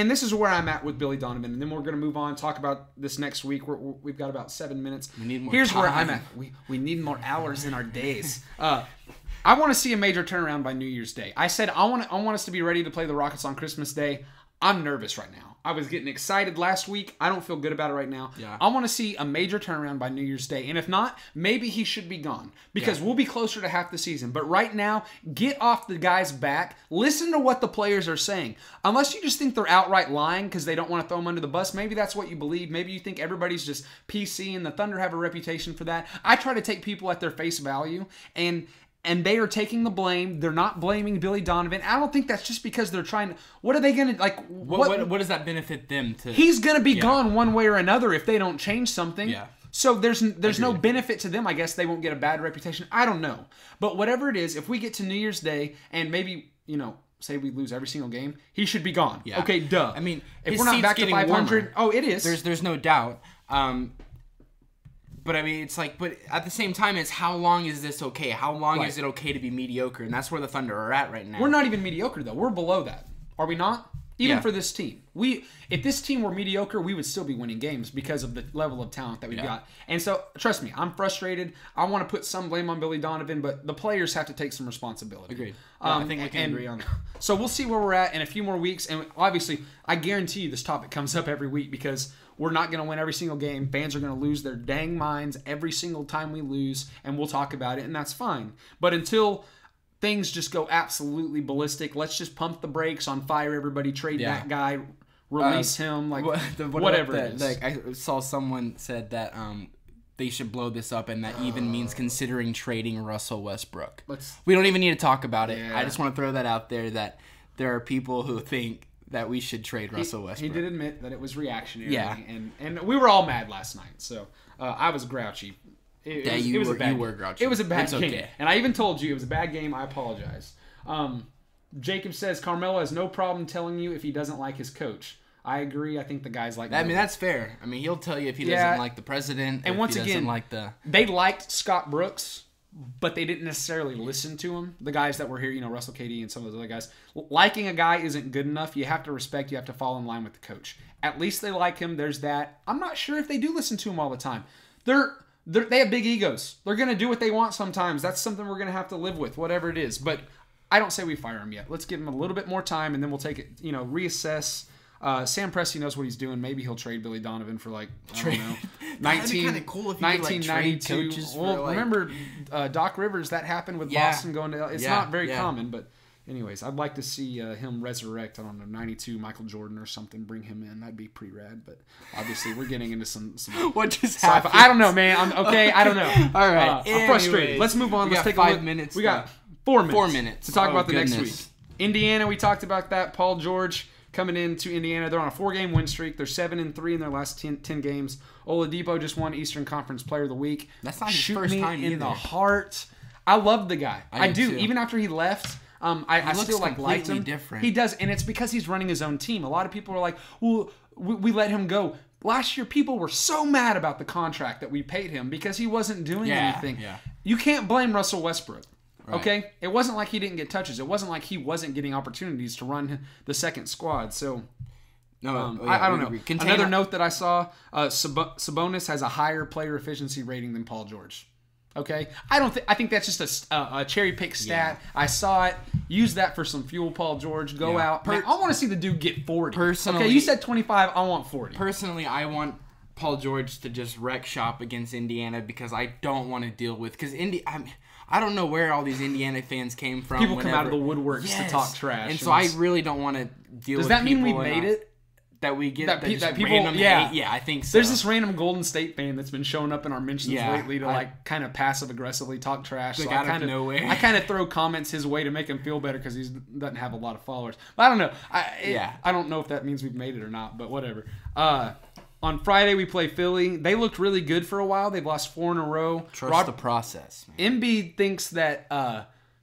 this is where I'm at with Billy Donovan. And then we're going to move on, talk about this next week. We've got about 7 minutes. We need more Here's time. where I'm at. We need more hours in our days. I want to see a major turnaround by New Year's Day. I said I want us to be ready to play the Rockets on Christmas Day. I'm nervous right now. I was getting excited last week. I don't feel good about it right now. Yeah. I want to see a major turnaround by New Year's Day. And if not, maybe he should be gone. Because we'll be closer to half the season. But right now, get off the guy's back. Listen to what the players are saying. Unless you just think they're outright lying because they don't want to throw them under the bus. Maybe that's what you believe. Maybe you think everybody's just PC and the Thunder have a reputation for that. I try to take people at their face value. And they are taking the blame. They're not blaming Billy Donovan. I don't think that's just because they're trying to... What are they going to... like? What does that benefit them to... He's going to be gone one way or another if they don't change something. Yeah. So there's no benefit to them. I guess they won't get a bad reputation. I don't know. But whatever it is, if we get to New Year's Day and maybe, say we lose every single game, he should be gone. Yeah. Okay, duh. I mean, if we're not back to 500... Oh, it is. There's no doubt. But I mean, it's like, but at the same time, it's how long is this okay? How long is it okay to be mediocre? And that's where the Thunder are at right now. We're not even mediocre, though. We're below that. Are we not? Even for this team. If this team were mediocre, we would still be winning games because of the level of talent that we've got. And so, trust me, I'm frustrated. I want to put some blame on Billy Donovan, but the players have to take some responsibility. Agreed. I think we can agree on that. So we'll see where we're at in a few more weeks. And obviously, I guarantee you this topic comes up every week because we're not going to win every single game. Fans are going to lose their dang minds every single time we lose, and we'll talk about it, and that's fine. But until things just go absolutely ballistic, let's just pump the brakes on fire everybody, trade that guy, release him, whatever it is. Like I saw someone said that they should blow this up, and that even means considering trading Russell Westbrook. We don't even need to talk about it. I just want to throw that out there that there are people who think that we should trade Russell Westbrook. He did admit that it was reactionary. Yeah. And we were all mad last night. So I was grouchy. You were grouchy. It was a bad game. Okay. And I even told you it was a bad game. I apologize. Jacob says, Carmelo has no problem telling you if he doesn't like his coach. I agree. I think the guys like... I mean, that's fair. I mean, he'll tell you if he doesn't like the president. And once again, they liked Scott Brooks, but they didn't necessarily listen to him. The guys that were here, Russell KD and some of those other guys. Liking a guy isn't good enough. You have to respect. You have to fall in line with the coach. At least they like him. There's that. I'm not sure if they do listen to him all the time. They have big egos. They're going to do what they want sometimes. That's something we're going to have to live with, whatever it is. But I don't say we fire him yet. Let's give him a little bit more time, and then we'll take it, reassess Sam Presti knows what he's doing. Maybe he'll trade Billy Donovan for like I don't know, That'd be kind of cool if you could like trade coaches. Well, remember Doc Rivers? That happened with Boston going to. It's not very common, but anyways, I'd like to see him resurrect. I don't know, 92 Michael Jordan or something. Bring him in. That'd be pretty rad. But obviously, we're getting into some what just happened? I don't know, man. I don't know. All right, I'm frustrated. Let's move on. Let's take 5 minutes. We got 4 minutes. 4 minutes to talk about the next week. Indiana, we talked about that. Paul George coming into Indiana. They're on a 4-game win streak. They're 7-3 in their last 10 games. Oladipo just won Eastern Conference Player of the Week. That's not his first time in the heart. I love the guy. I do. Too. Even after he left, I still liked him. Different. He does, and it's because he's running his own team. A lot of people are like, well, we let him go. Last year, people were so mad about the contract that we paid him because he wasn't doing anything. Yeah. You can't blame Russell Westbrook. Right. Okay? It wasn't like he didn't get touches. It wasn't like he wasn't getting opportunities to run the second squad. So, I don't know. Another note that I saw, Sabonis has a higher player efficiency rating than Paul George. Okay? I think that's just a cherry pick stat. Yeah. I saw it. Use that for some fuel, Paul George. Go out. Man, I want to see the dude get 40. Personally, okay, you said 25. I want 40. Personally, I want Paul George to just wreck shop against Indiana because I don't want to deal with because I don't know where all these Indiana fans came from. People come out of the woodworks to talk trash. And so I really don't want to deal with people. Does that mean we made it? That we get that people, random hate? Yeah, I think so. There's this random Golden State fan that's been showing up in our mentions lately to like kind of passive-aggressively talk trash. Like out of nowhere. I kind of throw comments his way to make him feel better because he doesn't have a lot of followers. But I don't know. I don't know if that means we've made it or not, but whatever. On Friday, we play Philly. They looked really good for a while. They've lost 4 in a row. Trust the process, man. Embiid thinks that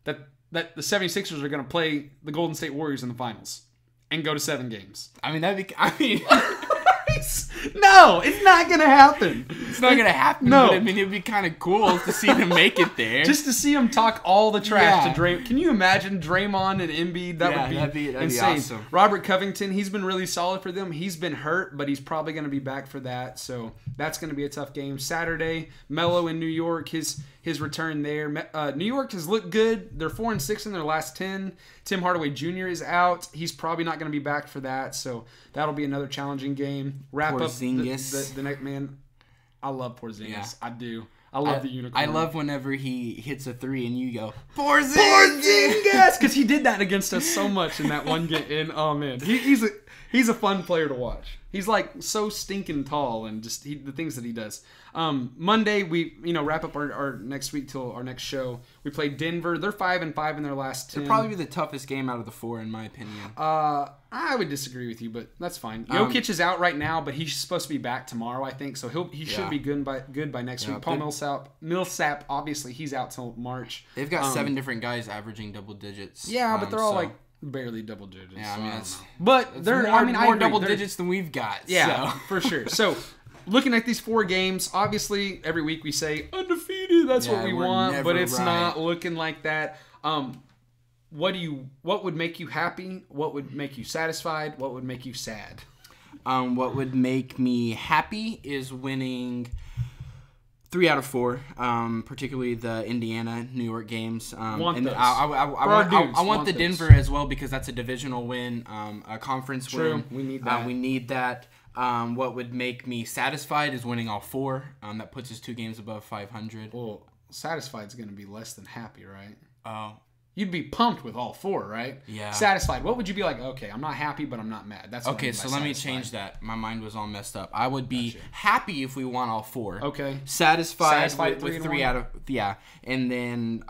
the 76ers are going to play the Golden State Warriors in the finals and go to 7 games. I mean, no, it's not going to happen. It's not going to happen. No. But I mean, it'd be kind of cool to see them make it there. Just to see them talk all the trash to Draymond. Can you imagine Draymond and Embiid? That'd be insane. Awesome. Robert Covington, he's been really solid for them. He's been hurt, but he's probably going to be back for that. So that's going to be a tough game. Saturday, Melo in New York, his return there. New York has looked good. They're 4-6 in their last 10. Tim Hardaway Jr. is out. He's probably not going to be back for that. So that'll be another challenging game. Wrap Porzingis. up the next man. I love Porzingis. Yeah. I do. I love the unicorn. I love whenever he hits a 3 and you go, Porzingis! Because he did that against us so much in that one game. And, oh, man. He's a fun player to watch. He's like so stinking tall and just the things that he does. Monday, we wrap up our next week till our next show. We play Denver. They're 5-5 in their last 10. It'll probably be the toughest game out of the 4 in my opinion. I would disagree with you, but that's fine. Jokic is out right now, but he's supposed to be back tomorrow, I think. So he should be good by next week. Paul Millsap, obviously, he's out till March. They've got 7 different guys averaging double digits. Yeah, but they're all like barely double digits. Yeah, I mean, more double digits than we've got. Yeah, so. For sure. So, looking at these 4 games, obviously every week we say undefeated. That's what we want, but it's not looking like that. What would make you happy? What would make you satisfied? What would make you sad? What would make me happy is winning 3 out of 4, particularly the Indiana, New York games. I want the Denver as well because that's a divisional win, a conference win. We need that. We need that. What would make me satisfied is winning all 4. That puts us 2 games above 500. Well, satisfied is going to be less than happy, right? Oh. You'd be pumped with all 4, right? Yeah. Satisfied. What would you be like? Okay, I'm not happy, but I'm not mad. That's what okay. So let me change that. My mind was all messed up. I would be happy if we won all 4. Okay. Satisfied with 3 out of and then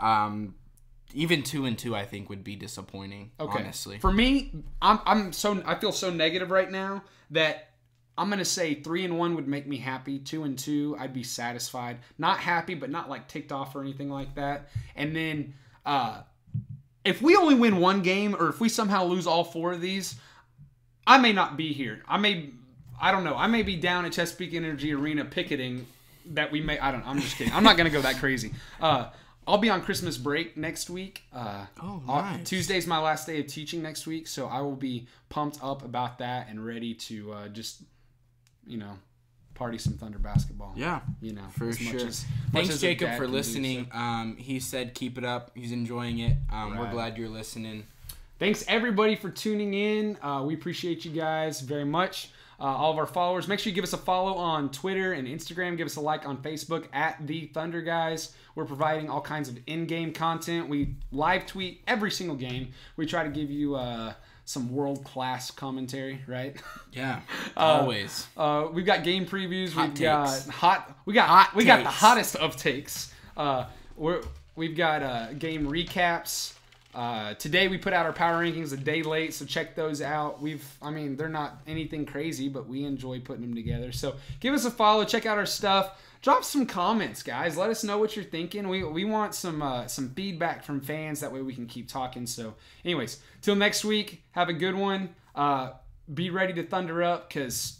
even 2-2 I think would be disappointing. Okay. Honestly, for me, I feel so negative right now that I'm gonna say 3-1 would make me happy. 2-2, I'd be satisfied. Not happy, but not like ticked off or anything like that. And then if we only win 1 game, or if we somehow lose all 4 of these, I may not be here. I don't know. I may be down at Chesapeake Energy Arena picketing. I'm just kidding. I'm not gonna go that crazy. I'll be on Christmas break next week. Nice. Tuesday's my last day of teaching next week, so I will be pumped up about that and ready to just party some Thunder basketball. Yeah, for sure. Thanks, Jacob, for listening. He said keep it up. He's enjoying it. We're glad you're listening. thanks everybody for tuning in. We appreciate you guys very much. All of our followers. Make sure you give us a follow on Twitter and Instagram. Give us a like on Facebook at The Thunder Guys. We're providing all kinds of in-game content. We live tweet every single game. We try to give you some world-class commentary, right? Yeah, always. We've got game previews. Hot We got the hottest of takes. We've got game recaps. Today we put out our power rankings a day late, so check those out. They're not anything crazy, but we enjoy putting them together. So give us a follow, check out our stuff. Drop some comments, guys. Let us know what you're thinking. We want some feedback from fans. That way we can keep talking. So anyways, till next week, have a good one. Be ready to thunder up, because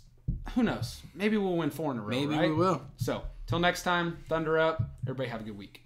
who knows? Maybe we'll win 4 in a row, Maybe right? we will. So till next time, thunder up. Everybody have a good week.